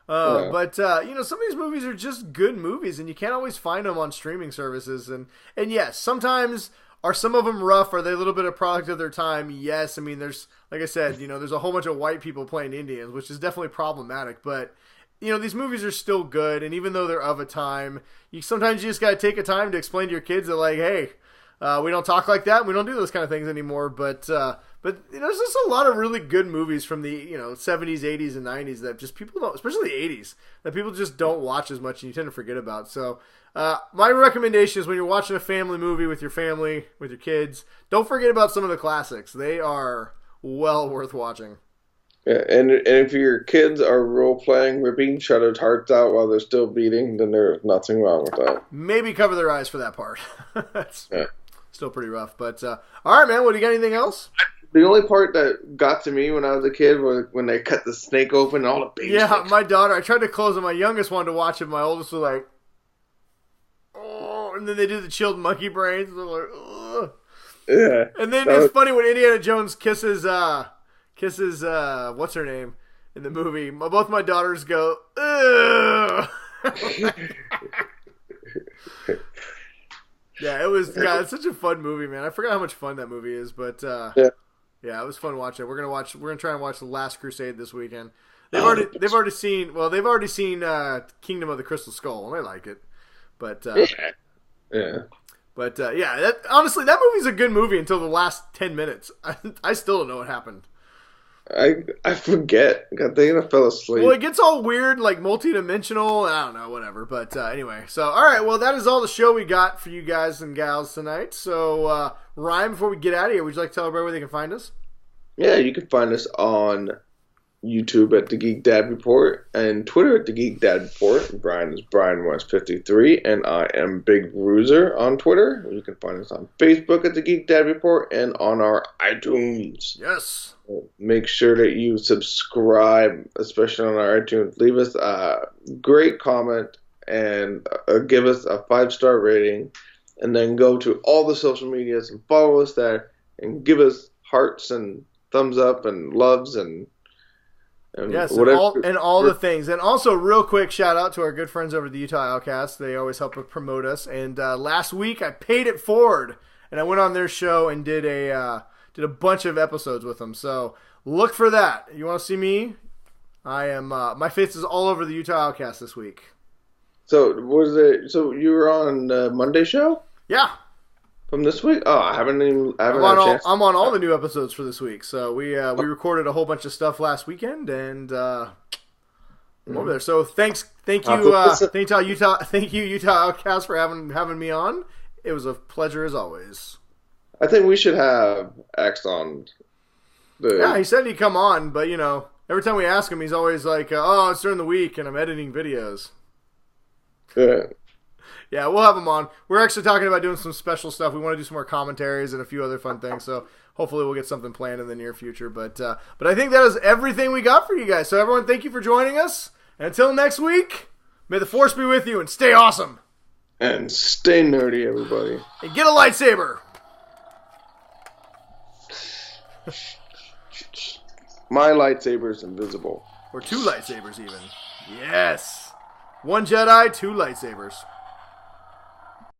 But you know, some of these movies are just good movies, and you can't always find them on streaming services. And yes, sometimes are some of them rough? Are they a little bit of product of their time? Yes. I mean, there's, like I said, you know, there's a whole bunch of white people playing Indians, which is definitely problematic. But you know, these movies are still good, and even though they're of a time, sometimes you just gotta take a time to explain to your kids that, like, hey, we don't talk like that. We don't do those kind of things anymore. But you know, there's just a lot of really good movies from the 70s, 80s, and 90s that just people don't, especially the 80s, that people just don't watch as much and you tend to forget about. So my recommendation is when you're watching a family movie with your family, with your kids, don't forget about some of the classics. They are well worth watching. Yeah, and if your kids are role-playing ripping each other's hearts out while they're still beating, then there's nothing wrong with that. Maybe cover their eyes for that part. That's still pretty rough. But all right, man, do you got anything else? The only part that got to me when I was a kid was when they cut the snake open and all the baby snakes. My daughter, I tried to close it. My youngest wanted to watch it. My oldest was like, oh, and then they do the chilled monkey brains. And they're like, ugh. Yeah. And then it's funny when Indiana Jones kisses what's her name in the movie. Both my daughters go, ugh. Yeah, it's such a fun movie, man. I forgot how much fun that movie is, but yeah, it was fun watching it. We're gonna try and watch The Last Crusade this weekend. They've already seen Kingdom of the Crystal Skull, and they like it. But yeah. But honestly, that movie's a good movie until the last 10 minutes. I still don't know what happened. I forget. God dang it, I fell asleep. Well, it gets all weird, like multi-dimensional. I don't know, whatever. But anyway, so all right. Well, that is all the show we got for you guys and gals tonight. So Ryan, before we get out of here, would you like to tell everybody where they can find us? Yeah, you can find us on YouTube at the Geek Dad Report and Twitter at the Geek Dad Report. Brian is BrianWest53 and I am Big Bruiser on Twitter. You can find us on Facebook at the Geek Dad Report and on our iTunes. Yes. Make sure that you subscribe, especially on our iTunes. Leave us a great comment and give us a 5-star rating, and then go to all the social medias and follow us there and give us hearts and thumbs up and loves and yes, and all the things. And also, real quick shout out to our good friends over at the Utah Outcasts. They always help promote us. And last week I paid it forward, and I went on their show and did a bunch of episodes with them. So look for that. You want to see me? I am. My face is all over the Utah Outcasts this week. So So you were on the Monday show? Yeah. From this week? Oh, I haven't had a chance. I'm on all the new episodes for this week. So we recorded a whole bunch of stuff last weekend, and I'm over there. So thank you Utah Outcast for having me on. It was a pleasure as always. I think we should have X on. Yeah, he said he'd come on, but every time we ask him, he's always like, "Oh, it's during the week, and I'm editing videos." Yeah. Yeah, we'll have him on. We're actually talking about doing some special stuff. We want to do some more commentaries and a few other fun things. So hopefully we'll get something planned in the near future. But I think that is everything we got for you guys. So everyone, thank you for joining us. And until next week, may the Force be with you and stay awesome. And stay nerdy, everybody. And get a lightsaber. My lightsaber's invisible. Or 2 lightsabers even. Yes. 1 Jedi, 2 lightsabers.